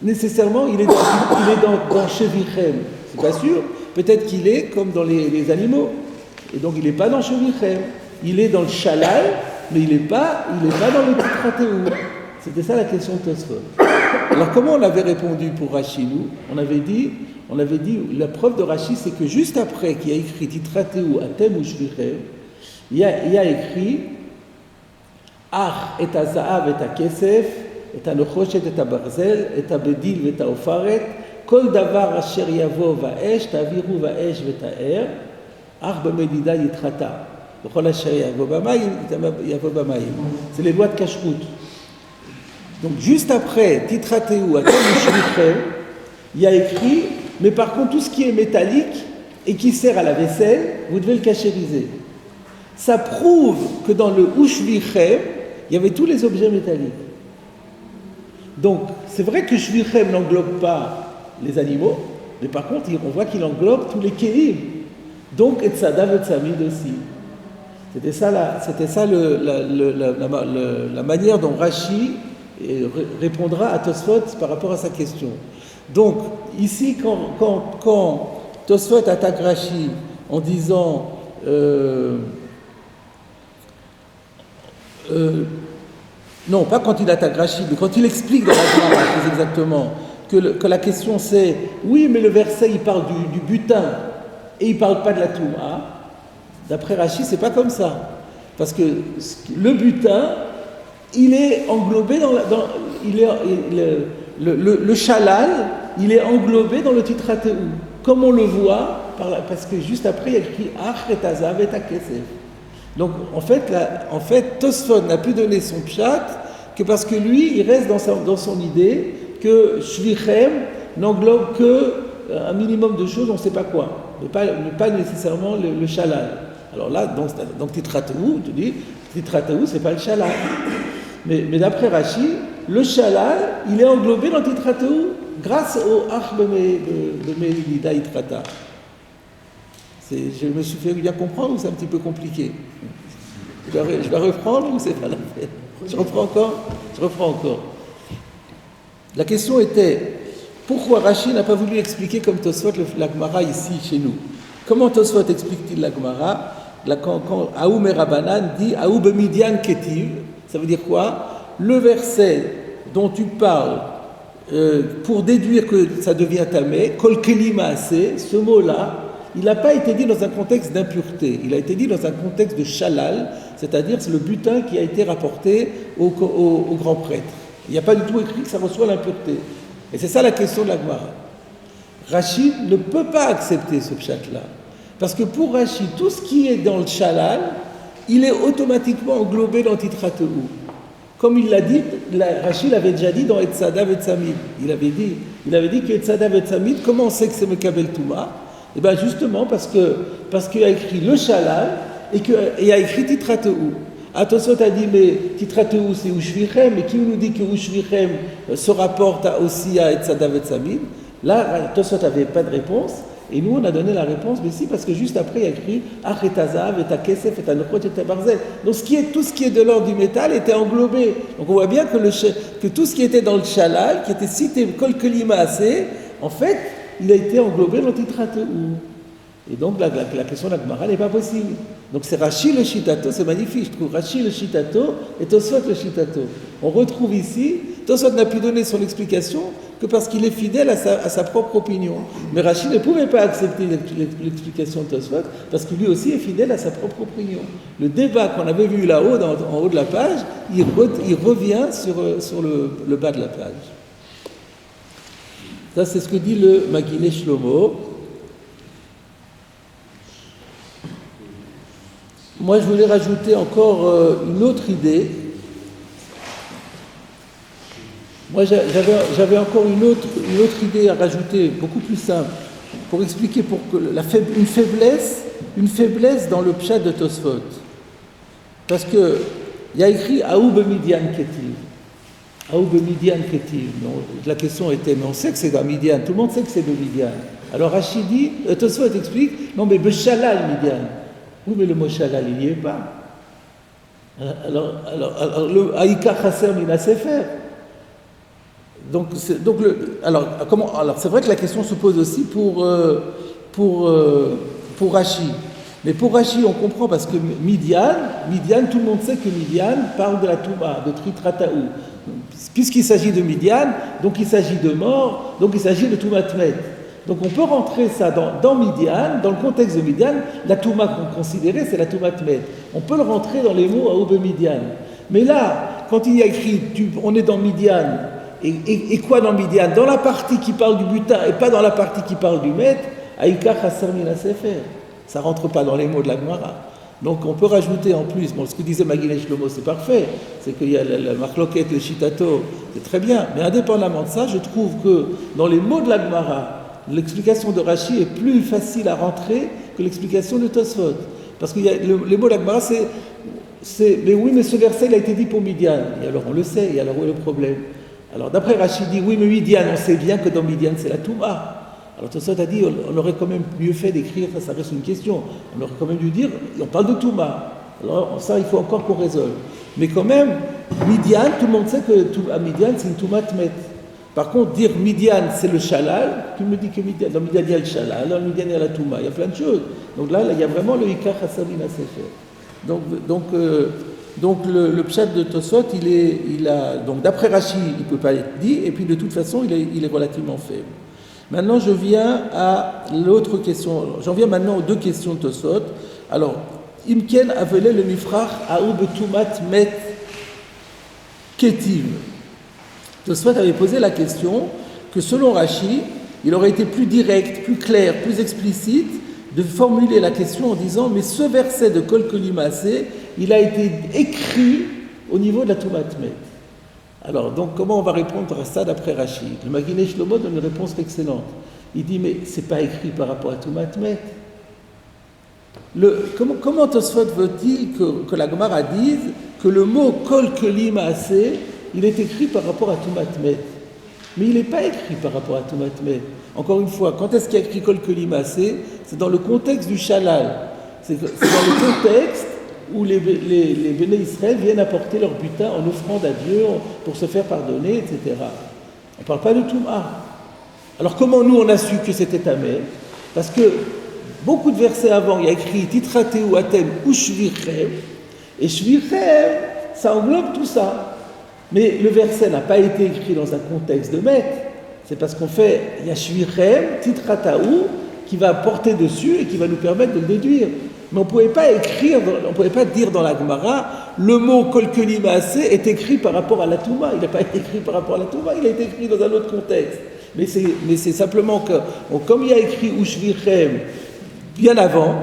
nécessairement il est dans Shevichem? C'est pas sûr. Peut-être qu'il est comme dans les animaux. Et donc, il n'est pas dans Shevichem. il est dans le Shalal, mais il n'est pas dans le Titrateou. C'était ça la question de Tosfot. Alors comment on avait répondu pour Rashi, nous? On avait dit, la preuve de Rashi, c'est que juste après qu'il y a écrit Titrateou Atem ou Shvichem, il y a écrit Ach et Azaav et Kesef, et Anochoshet et Barzel, et Bedil et Ofaret, Kol Davar Asher Yavo Vaesh, Taviru Vaesh Vetaer, Ach Bamedida Yitrata. C'est les lois de Kashrut. Donc juste après Titrateou Atem ou Shvichem, il y a écrit, mais par contre tout ce qui est métallique et qui sert à la vaisselle, vous devez le cachériser. Ça prouve que dans le Ushvichem, il y avait tous les objets métalliques. Donc, c'est vrai que Shvichem n'englobe pas les animaux, mais par contre, on voit qu'il englobe tous les Kélim. Donc, Etzada Vetzamid aussi. C'était ça la manière dont Rashi répondra à Tosfot par rapport à sa question. Donc, ici, quand Tosfot attaque Rashi en disant non, pas quand il attaque Rashi, mais quand il explique dans la Gemara plus exactement que la question c'est oui, mais le verset il parle du butin et il parle pas de la Touma. D'après Rashi, c'est pas comme ça, parce que le butin il est englobé le Shalal, il est englobé dans le Titrateou, comme on le voit parce que juste après il y a écrit Ach et Azav et Kesef. Donc, en fait, Tosfot n'a pu donner son pshat que parce que lui, il reste dans son idée que Shvichem n'englobe qu'un minimum de choses, on ne sait pas quoi, mais pas nécessairement le Shalal. Alors là, dans Titrateou, tu dis, Titrateou, c'est pas le Shalal. Mais d'après Rashi, le Shalal, il est englobé dans Titrateou grâce au Ach Bemedida Yitrata. Je me suis fait bien comprendre ou c'est un petit peu compliqué? Je dois reprendre ou c'est pas la peine? Je reprends encore. La question était, pourquoi Rashi n'a pas voulu expliquer comme Tosfot la Gemara ici chez nous? Comment Tosfot explique-t-il la Gemara quand Aoum et Rabbanan dit Aoum Bemidian Ketiv? Ça veut dire quoi? Le verset dont tu parles pour déduire que ça devient tamé, Kol Kelima Aseh, ce mot-là, il n'a pas été dit dans un contexte d'impureté, il a été dit dans un contexte de shalal, c'est-à-dire c'est le butin qui a été rapporté au grand prêtre. Il n'y a pas du tout écrit que ça reçoit l'impureté. Et c'est ça la question de la Gemara. Rashi ne peut pas accepter ce pshat-là, parce que pour Rashi, tout ce qui est dans le shalal, il est automatiquement englobé dans Titrateou. Comme il l'a dit, Rashi l'avait déjà dit dans Etzada Vetzamid. Il avait dit que Etzada Vetzamid, comment on sait que c'est Mekabel Touma? Et bien justement parce qu'il a écrit le Shalal et il a écrit Titrateou. Tosfot a dit mais Titrateou c'est Ushvichem, et qui nous dit que Ushvichem se rapporte aussi à Etzada Vetzamid? Là, Tosfot n'avait pas de réponse, et nous on a donné la réponse, mais si, parce que juste après il a écrit Ach et Azav et Kesef et Anochot et Barzel. Donc tout ce qui est de l'ordre du métal était englobé. Donc on voit bien que tout ce qui était dans le Shalal, qui était cité Kol Kelima Aseh, en fait, il a été englobé dans le Titrateou. Et donc la question de la Gemara n'est pas possible. Donc c'est Rashi le Shitato, c'est magnifique, je trouve. Rashi le Shitato et Tosfot le Shitato. On retrouve ici, Tosfot n'a pu donner son explication que parce qu'il est fidèle à sa propre opinion. Mais Rashi ne pouvait pas accepter l'explication de Tosfot parce que lui aussi est fidèle à sa propre opinion. Le débat qu'on avait vu là-haut, en haut de la page, il revient sur le bas de la page. Ça, c'est ce que dit le Maguilé Shlomo. Moi, je voulais rajouter encore une autre idée. Moi, j'avais encore une autre idée à rajouter, beaucoup plus simple, pour expliquer une faiblesse dans le pshat de Tosfot. Parce que il y a écrit Aou Bemidian Ketiv. Aou Bemidian Ketiv. La question était, mais on sait que c'est dans Midian, tout le monde sait que c'est de Midian. Alors Rashi dit, Tosfot explique, non mais Beshalal Midian. Oui, mais le mot Shalal, il n'y est pas. Alors le Aïka Chasser Mina Sefer. Alors c'est vrai que la question se pose aussi pour Rashi. Mais pour Rashi, on comprend parce que Midian, tout le monde sait que Midian parle de la Touma, de Tritrataou. Puisqu'il s'agit de Midian, donc il s'agit de mort, donc il s'agit de Toumatmet. Donc on peut rentrer ça dans Midian, dans le contexte de Midian, la Touma qu'on considérait, c'est la Toumatmet. On peut le rentrer dans les mots à Aube Midian. Mais là, quand il y a écrit, on est dans Midian, et quoi dans Midian? Dans la partie qui parle du butin et pas dans la partie qui parle du Met, Aïka Chasser Mina Sefer. Ça ne rentre pas dans les mots de la Gemara. Donc on peut rajouter en plus, bon, ce que disait Maguilé Shlomo, c'est parfait, c'est qu'il y a la Marloquette, le Shitato, c'est très bien, mais indépendamment de ça, je trouve que dans les mots de la Gemara, l'explication de Rashi est plus facile à rentrer que l'explication de Tosfot. Parce que les mots de la Gemara, c'est mais oui, mais ce verset, il a été dit pour Midian. Et alors on le sait, et alors où est le problème? Alors d'après Rashi dit, oui, mais Midian, on sait bien que dans Midian, c'est la Touma. Alors Tosfot a dit, on aurait quand même mieux fait d'écrire, ça reste une question, on aurait quand même dû dire, on parle de Touma. Alors ça, il faut encore qu'on résolve. Mais quand même, Midian, tout le monde sait que à Midian, c'est une Touma Tmet. Par contre, dire Midian, c'est le Shalal, tu me dis que Midian, dans Midian, il y a le Shalal, dans Midian, il y a la Touma, il y a plein de choses. Donc là, il y a vraiment le Ikar Hassavina Sefer. Donc le pshat de Tosfot, donc d'après Rashi, il ne peut pas être dit, et puis de toute façon, il est relativement faible. Maintenant, je viens à l'autre question. J'en viens maintenant aux deux questions de Tosfot. Alors, Imken avelé le mifrach aoub tumat met ketiv. Tosfot avait posé la question que selon Rashi, il aurait été plus direct, plus clair, plus explicite de formuler la question en disant mais ce verset de Kol Kolimase, il a été écrit au niveau de la tumat met. Alors, donc, comment on va répondre à ça d'après Rashi? Le Maguilé Shlomo donne une réponse excellente. Il dit, mais ce n'est pas écrit par rapport à Toumatmet. Comment Tosfot veut-il que la Gemara dise que le mot Kol Keli Maaseh, il est écrit par rapport à Toumatmet? Mais il n'est pas écrit par rapport à Toumatmet. Encore une fois, quand est-ce qu'il y a écrit Kol Keli Maaseh? C'est dans le contexte du Shalal. C'est dans le contexte où les Béné Israël viennent apporter leur butin en offrande à Dieu pour se faire pardonner, etc. On ne parle pas de Touma. Alors comment nous on a su que c'était Tamé? Parce que beaucoup de versets avant, il y a écrit Titrate ou Atem ou Shvirchem, et Shvirchem, ça englobe tout ça. Mais le verset n'a pas été écrit dans un contexte de maître. C'est parce qu'on fait, il y a Shvirchem, Titrataou, qui va porter dessus et qui va nous permettre de le déduire. Mais on ne pouvait pas écrire, on ne pouvait pas dire dans la Gemara, le mot Kol Keli Maaseh est écrit par rapport à la Touma. Il n'a pas été écrit par rapport à la Touma, il a été écrit dans un autre contexte. Mais c'est simplement que, comme il y a écrit Ushvirchem bien avant,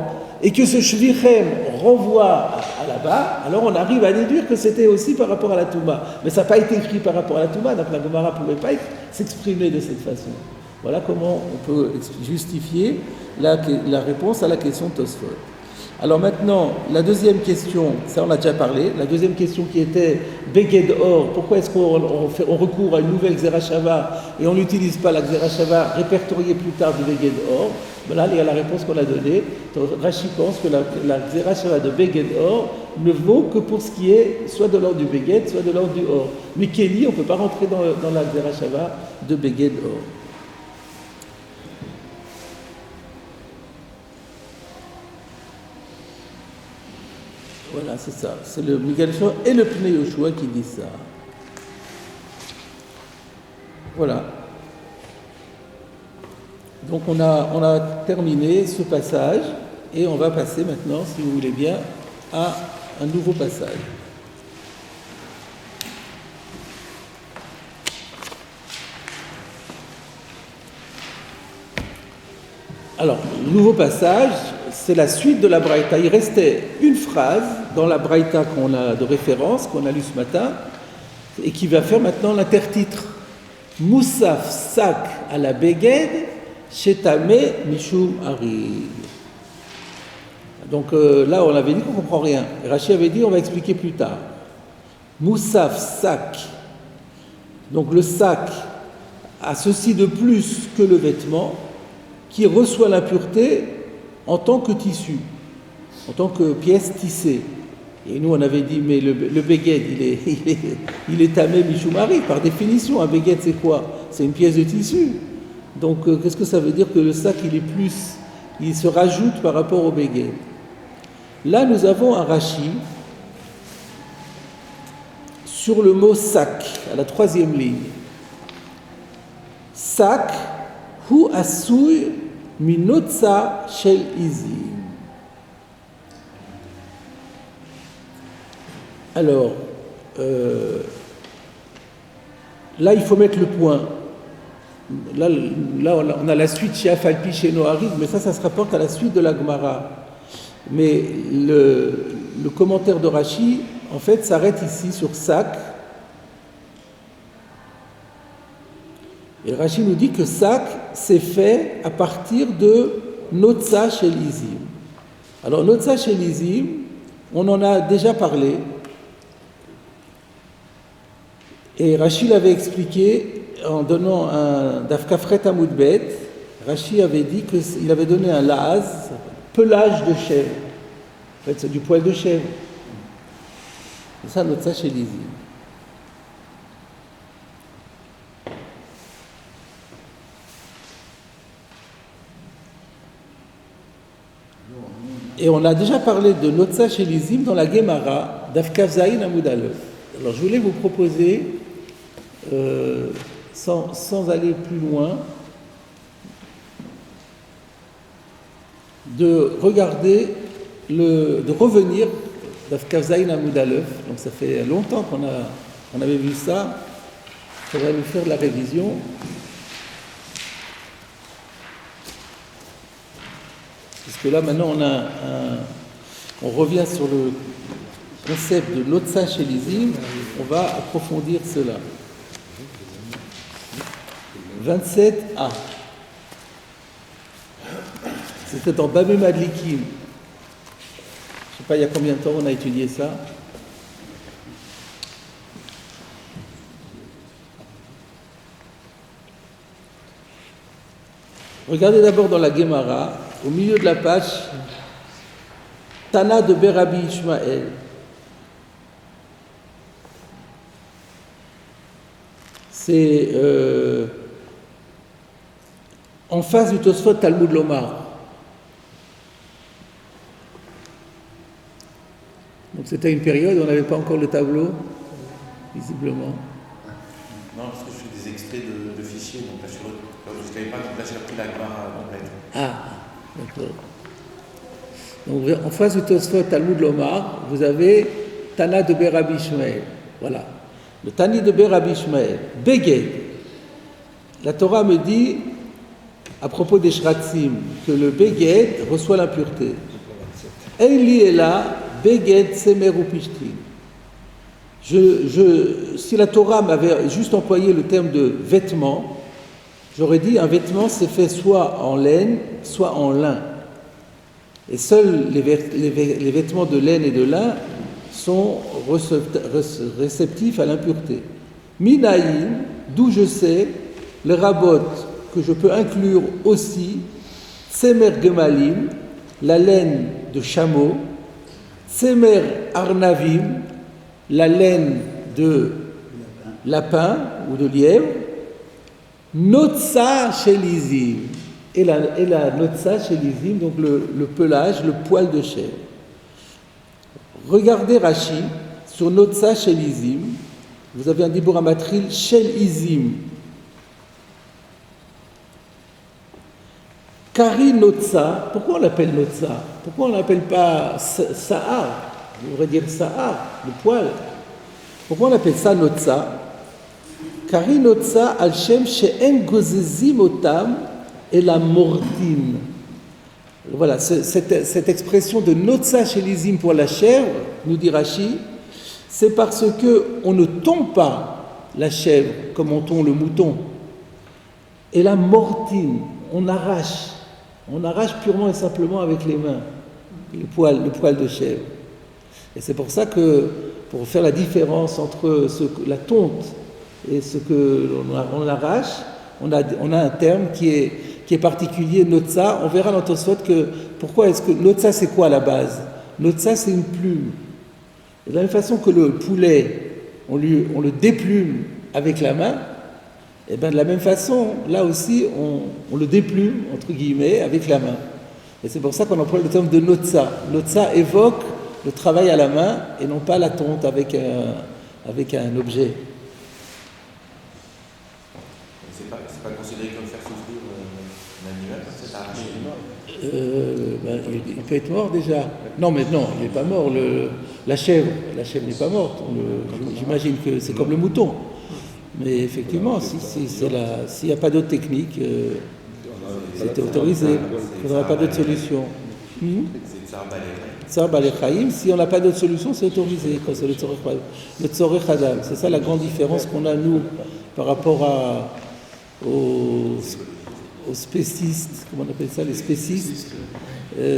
et que ce Shvirchem renvoie à là-bas, alors on arrive à déduire que c'était aussi par rapport à la Touma. Mais ça n'a pas été écrit par rapport à la Touma, donc la Gemara ne pouvait pas s'exprimer de cette façon. Voilà comment on peut justifier la réponse à la question de Tosfot. Alors maintenant, la deuxième question, ça on a déjà parlé, la deuxième question qui était Beged Or, pourquoi est-ce qu'on recourt à une nouvelle Xerashava et on n'utilise pas la Xerashava répertoriée plus tard du Beged Or? Voilà, il y a la réponse qu'on a donnée. Rashi pense que la Xerashava de Beged Or ne vaut que pour ce qui est soit de l'ordre du Beged, soit de l'ordre du Or. Mais Kéli, on ne peut pas rentrer dans la Xerashava de Beged Or. Voilà, c'est ça. C'est le Miguel Yoshua et le Pnei Yoshua qui disent ça. Voilà. Donc on a terminé ce passage et on va passer maintenant, si vous voulez bien, à un nouveau passage. Alors, le nouveau passage, c'est la suite de la Braïta. Il restait une phrase dans la Braïta qu'on a de référence, qu'on a lu ce matin, et qui va faire maintenant l'intertitre. Moussaf sak à la Beged, Shetame Mishum Ari. Donc là, on avait dit qu'on ne comprend rien. Et Rashi avait dit on va expliquer plus tard. Moussaf sak. Donc le sac a ceci de plus que le vêtement qui reçoit l'impureté en tant que tissu, en tant que pièce tissée. Et nous, on avait dit, mais le beged, il est tamé mishumari, par définition. Un beged, c'est quoi? C'est une pièce de tissu. Donc, qu'est-ce que ça veut dire que le sac, il se rajoute par rapport au beged? Là, nous avons un Rashi sur le mot sac, à la 3e ligne. Sac, hu asui minotza shel izim. Alors, là, il faut mettre le point. Là, on a la suite chez Afalpi, chez Noharid, mais ça se rapporte à la suite de la Gemara. Mais le commentaire de Rashi, en fait, s'arrête ici sur sac. Et Rashi nous dit que sac, c'est fait à partir de Notza chez l'Izim. Alors, Notza chez l'Izim, on en a déjà parlé. Et Rashi l'avait expliqué en donnant un Dafkafret Amoudbet. Rashi avait dit qu'il avait donné un laz, pelage de chèvre. En fait, c'est du poil de chèvre. C'est ça notre chez l'Izim. Et on a déjà parlé de Notza chez l'Izim dans la Gemara d'Afkaf Zayin Amoud Aleph. Alors je voulais vous proposer, sans aller plus loin, de regarder, de revenir d'Afkaf Zayin Amoud Aleph. Donc ça fait longtemps qu'on avait vu ça. Ça va nous faire la révision. Puisque là, maintenant, on revient sur le concept de Notza chez l'Izim, on va approfondir cela. 27a. C'était en Babé Madlikim. Je ne sais pas il y a combien de temps on a étudié ça. Regardez d'abord dans la Gemara, au milieu de la page, Tana de Berabi Ishmael. C'est en face du Tosfot Talmud Lomar. Donc c'était une période où on n'avait pas encore le tableau, visiblement. Non, parce que je fais des extraits de fichiers, donc là, je ne savais pas, là j'ai repris la Gemara complète. Ah, d'accord. Donc en face du Tosfot Talmud Lomar, vous avez Tana de Berabi Ishmael. Voilà. Le Tani de Berabi Ishmael. Beged. La Torah me dit, à propos des Shratzim, que le Beged reçoit l'impureté. Eili est là, Beged Semer Upishtin. Si la Torah m'avait juste employé le terme de vêtement, j'aurais dit un vêtement c'est fait soit en laine, soit en lin. Et seuls les vêtements de laine et de lin sont réceptifs à l'impureté. Minaïn, d'où je sais, le rabot que je peux inclure aussi, Tsemer Gemalim, la laine de chameau, Tsemer Arnavim, la laine de lapin ou de lièvre, Notza chez l'Izim, et la Notza chez l'Izim, donc le pelage, le poil de chèvre. Regardez Rashi, sur Notza chez l'Izim, vous avez un Dibur Amatril, Shel Izim. Kari Notza, pourquoi on l'appelle Notza? Pourquoi on ne l'appelle pas Sahar? On devrait dire Sahar, le poil. Pourquoi on appelle ça Notza? Kari Notza al Shem she'en gozezim otam et la mordim. Voilà, cette expression de Notza chez l'Izim pour la chèvre, nous dit Rashi, c'est parce qu'on ne tond pas la chèvre comme on tond le mouton. Et la mortine, on arrache purement et simplement avec les mains le poil de chèvre. Et c'est pour ça que, pour faire la différence entre la tonte et ce que l'on arrache, on a un terme qui est particulier, Notza. On verra dans Tosfot que, pourquoi est-ce que Notza c'est quoi à la base? Notza c'est une plume. Et de la même façon que le poulet, on le déplume avec la main, et bien de la même façon, là aussi, on le déplume, entre guillemets, avec la main. Et c'est pour ça qu'on emploie le terme de notza. Notza évoque le travail à la main et non pas la tonte avec un objet. C'est pas considéré comme faire souffrir un animal, c'est arraché. Il peut être mort déjà. Non, mais non, il n'est pas mort. La chèvre n'est pas morte. J'imagine que c'est comme le mouton. Mais effectivement, s'il n'y a pas d'autre technique, c'était autorisé. Il ne faudrait pas d'autre solution. Tsar Balei, si on n'a pas d'autre solution, c'est autorisé. C'est le Tzorech Adam. C'est ça la grande différence qu'on a, nous, par rapport aux spécistes. Comment on appelle ça, les spécistes?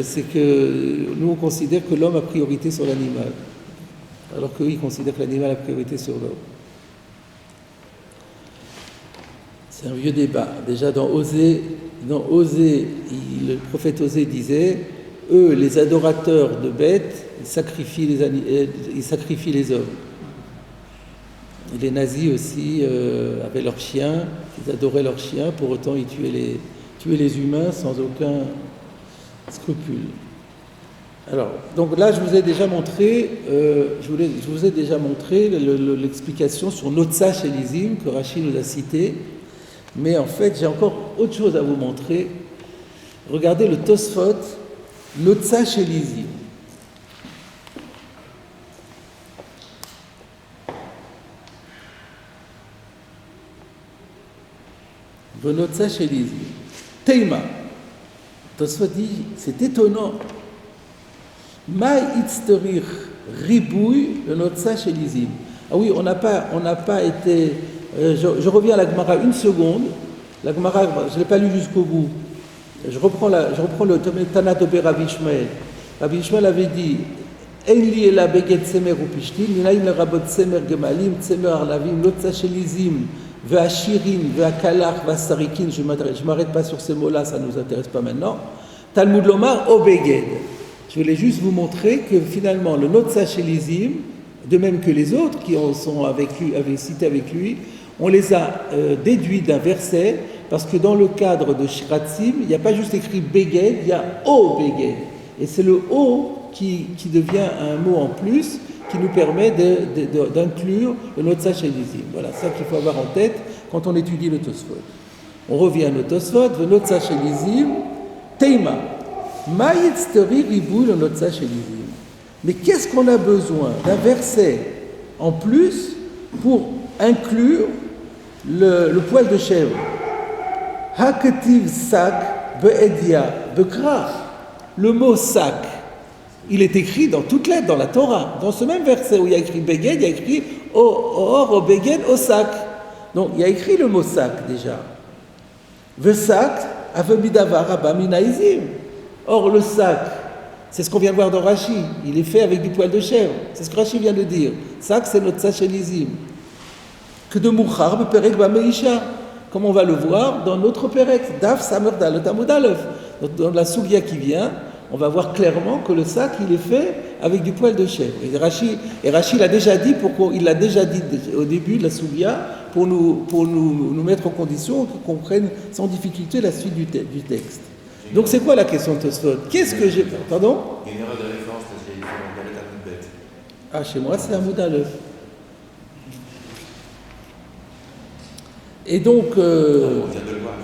C'est que nous, on considère que l'homme a priorité sur l'animal. Alors qu'eux, ils considèrent que l'animal a priorité sur l'homme. C'est un vieux débat. Déjà dans Osée, le prophète Osée disait, eux, les adorateurs de bêtes, ils sacrifient les hommes. Et les nazis aussi avaient leurs chiens, ils adoraient leurs chiens, pour autant ils tuaient les humains sans aucun scrupule. Alors, donc là, je vous ai déjà montré, l'explication sur Notza chez Lizim, que Rashi nous a cité. Mais en fait, j'ai encore autre chose à vous montrer. Regardez le Tosfot, Notza chez Lizim. Notza chez Lizim. Teima. Tosfot dit, c'est étonnant. Ma itzterich ribouille le Notza chez Lizim. Ah oui, on n'a pas été... je reviens à la Gemara une seconde. La Gemara, je ne l'ai pas lu jusqu'au bout. Je reprends le Tana de Rabbi Ishmael. Rabbi Ishmael avait dit En li ela beged tsemer upishtim, minaim lerabot tsemer gemalim, tsemer arlavim, Notza chez Lizim, ve'ashirin, ve'akalach, ve'asarikin. Je ne m'arrête pas sur ces mots-là, ça ne nous intéresse pas maintenant. Talmud Lomar, o beged. Je voulais juste vous montrer que finalement, le Notza chez Lizim, de même que les autres qui sont avaient cité avec lui, on les a déduits d'un verset, parce que dans le cadre de Shiratzim, il n'y a pas juste écrit Beged, il y a O Beged. Et c'est le O qui devient un mot en plus, qui nous permet d'inclure le Notza chez Lizim. Voilà, c'est ça qu'il faut avoir en tête quand on étudie le Tosfot. On revient au Tosfot, le Notza chez Lizim, Teima. Ma yitzteri ribou le Notza chez Lizim. Mais qu'est-ce qu'on a besoin d'un verset en plus pour inclure le poil de chèvre? Haketiv sak be'edia be'kra. Le mot sac, il est écrit dans toutes lettres dans la Torah. Dans ce même verset où il y a écrit beged, il y a écrit o beged o sac. Donc il y a écrit le mot sac déjà. Ve sac avebidavar abba minaizim. Or le sac, c'est ce qu'on vient de voir dans Rashi. Il est fait avec du poil de chèvre. C'est ce que Rashi vient de dire. Sac, c'est notre sachelizim. Que de mouchar beperek bameisha. Comme on va le voir dans notre perek. Daf samerdal le tamud aleph. Dans la sougia qui vient, on va voir clairement que le sac, il est fait avec du poil de chèvre. Et Rashi l'a déjà dit, il l'a déjà dit au début de la sougia, pour nous mettre en condition qu'on comprenne sans difficulté la suite du texte. Donc c'est quoi la question de Tosfot? Qu'est-ce que j'ai... Pardon? Il y a une erreur de référence parce qu'il faut regarder ta toute bête. Ah, chez moi, c'est un mot d'alef. Et donc... On vient de le voir.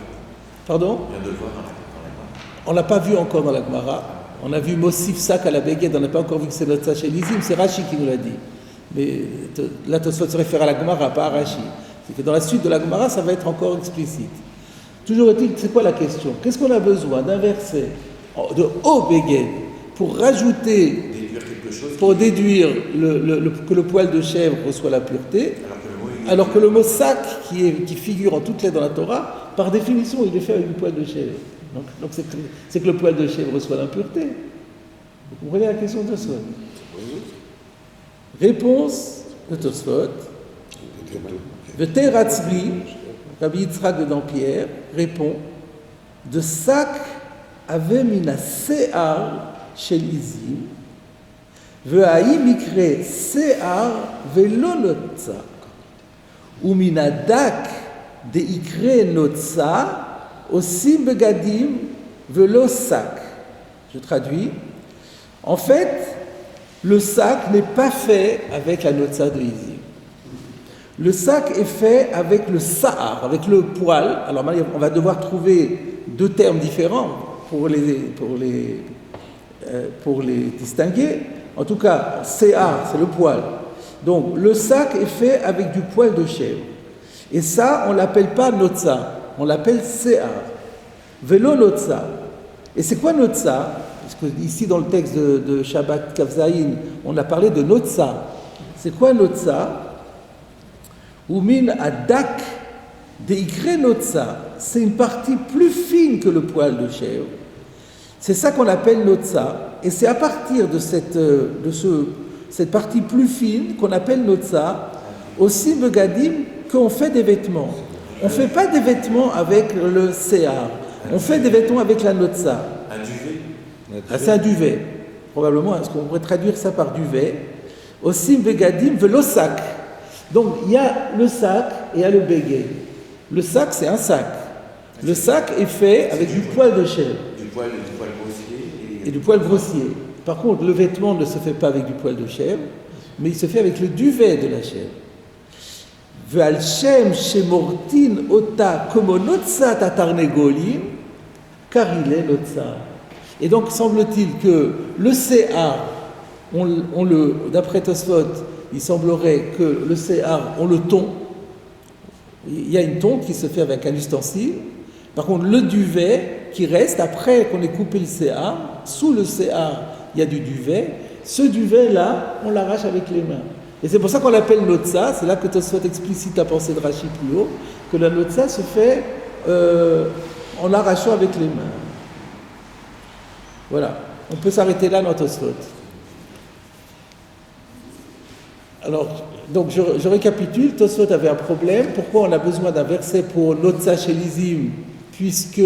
Pardon? On vient de le voir dans la Gemara. On ne l'a pas vu encore dans la Gemara. On a vu Mosif Sak à la Beged, on n'a pas encore vu que c'est notre chez Lizim, c'est Rashi qui nous l'a dit. Mais là, Tosfot se réfère à la Gemara, pas à Rashi. C'est que dans la suite de la Gemara, ça va être encore explicite. Toujours est-il, c'est quoi la question? Qu'est-ce qu'on a besoin d'un verset de O Beged pour rajouter, pour déduire que le poil de chèvre reçoit la pureté, alors que le mot sac, qui figure en toutes lettres dans la Torah, par définition, il est fait avec du poil de chèvre. Donc c'est que le poil de chèvre reçoit l'impureté. Vous comprenez la question de Tosfot? Réponse de Tosfot. Veteratzri, Rabbi Yitzhak de Dampierre répond de sac avait mina se'ar shel izim ve'aim ikre se'ar ve'lo notza ou mina dak de ikre notza osim begadim ve'lo sac Je traduis. En fait, le sac n'est pas fait avec la notza de Izim. Le sac est fait avec le sa'ar, avec le poil. Alors maintenant, on va devoir trouver deux termes différents pour les distinguer. En tout cas, sa'ar, c'est le poil. Donc, le sac est fait avec du poil de chèvre. Et ça, on ne l'appelle pas notza, on l'appelle sa'ar. Vélo notza. Et c'est quoi notza? Parce que ici, dans le texte de Shabbat Kavzaïn, on a parlé de notza. C'est quoi notza? Umin adak deikre notza. C'est une partie plus fine que le poil de chèvre. C'est ça qu'on appelle notza. Et c'est à partir de cette partie plus fine qu'on appelle notza, aussi begadim, qu'on fait des vêtements. On ne fait pas des vêtements avec le séar. On fait des vêtements avec la notza. Un duvet. Ah, c'est un duvet. Probablement, est-ce qu'on pourrait traduire ça par duvet? Aussi begadim velosac. Donc, il y a le sac et il y a le béguet. Le sac, c'est un sac. Le sac est fait avec du poil de chèvre. Du poil grossier. Et du poil grossier. Par contre, le vêtement ne se fait pas avec du poil de chèvre, mais il se fait avec le duvet de la chèvre. Ve'al shem shemortin ota como notza tatarnegolim, car il est notza. Et donc, semble-t-il que le séar, d'après Tosfot, il semblerait que le séar, on le tond. Il y a une tonte qui se fait avec un ustensile. Par contre, le duvet qui reste, après qu'on ait coupé le séar, sous le séar, il y a du duvet. Ce duvet-là, on l'arrache avec les mains. Et c'est pour ça qu'on l'appelle notza. C'est là que Tosfot explicite la pensée de Rashi plus haut, que la notza se fait en l'arrachant avec les mains. Voilà. On peut s'arrêter là dans Tosfot. Alors, donc je récapitule, Tosfot avait un problème. Pourquoi on a besoin d'un verset pour notza chez l'izim, puisque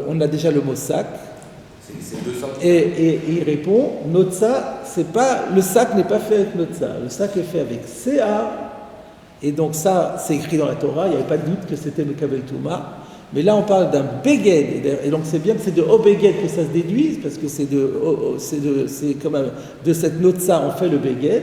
on a déjà le mot sac. Et il répond, notza, c'est pas, le sac n'est pas fait avec notza, le sac est fait avec séar. Et donc ça, c'est écrit dans la Torah, il n'y avait pas de doute que c'était le Kabel Touma. Mais là, on parle d'un beged, et donc c'est bien que c'est de obeged que ça se déduise, parce que c'est comme de cette notza, on fait le beged.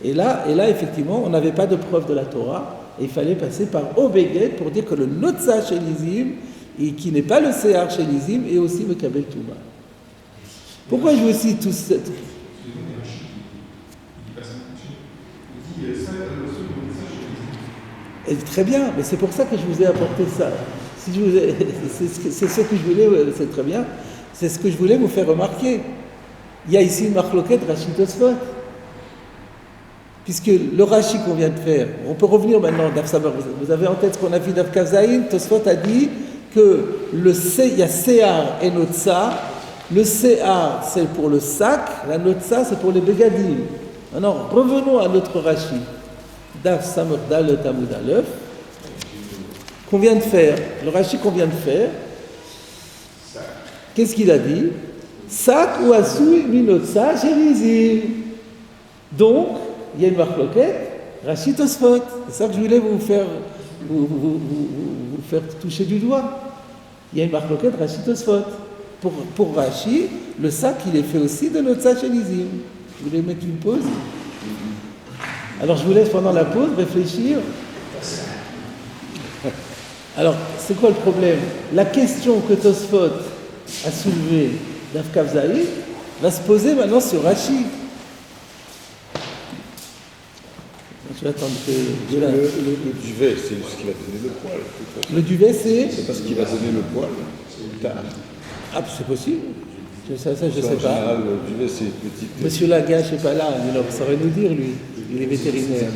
Et là, effectivement, on n'avait pas de preuve de la Torah, et il fallait passer par obeged pour dire que le notza chez l'izim, et qui n'est pas le séar chez l'izim, est aussi le Kabel Touma. Pourquoi je vous cite tout ça? Très bien, mais c'est pour ça que je vous ai apporté ça. C'est ce que je voulais, c'est très bien, c'est ce que je voulais vous faire remarquer. Il y a ici une marloquette Rashi Tosfot. Puisque le Rashi qu'on vient de faire, on peut revenir maintenant d'Af Sabar, vous avez en tête ce qu'on a vu d'Af Kavzaïn, Tosfot a dit que il y a Séar et Notza. Le Séar, c'est pour le sac, la Notza, c'est pour les bégadim. Alors, revenons à notre Rashi. Daf Samur Dal Tamud Aleph, qu'on vient de faire, le Rashi qu'on vient de faire, qu'est-ce qu'il a dit? Sac ou Asui Minotza Sherizim. Donc, il y a une marloquette, Rashi Tosfot. C'est ça que je voulais vous faire toucher du doigt. Il y a une marloquette Rashi Tosfot. Pour Rashi, le sac, il est fait aussi de Notza Sherizim. Je voulais mettre une pause. Alors, je vous laisse pendant la pause réfléchir. Alors, c'est quoi le problème? La question que Tosfot a soulevée d'Af Kavzaïn va se poser maintenant sur Rashi. Je vais attendre que... Le duvet, c'est ce qui va donner le poil. Le duvet, c'est... C'est parce qu'il va donner le poil. Tard. Ah, c'est possible. Ça, je ne sais En pas. général, le duvet, c'est petite... Monsieur Lagache n'est pas là, il saurait nous dire, lui. Il est vétérinaire.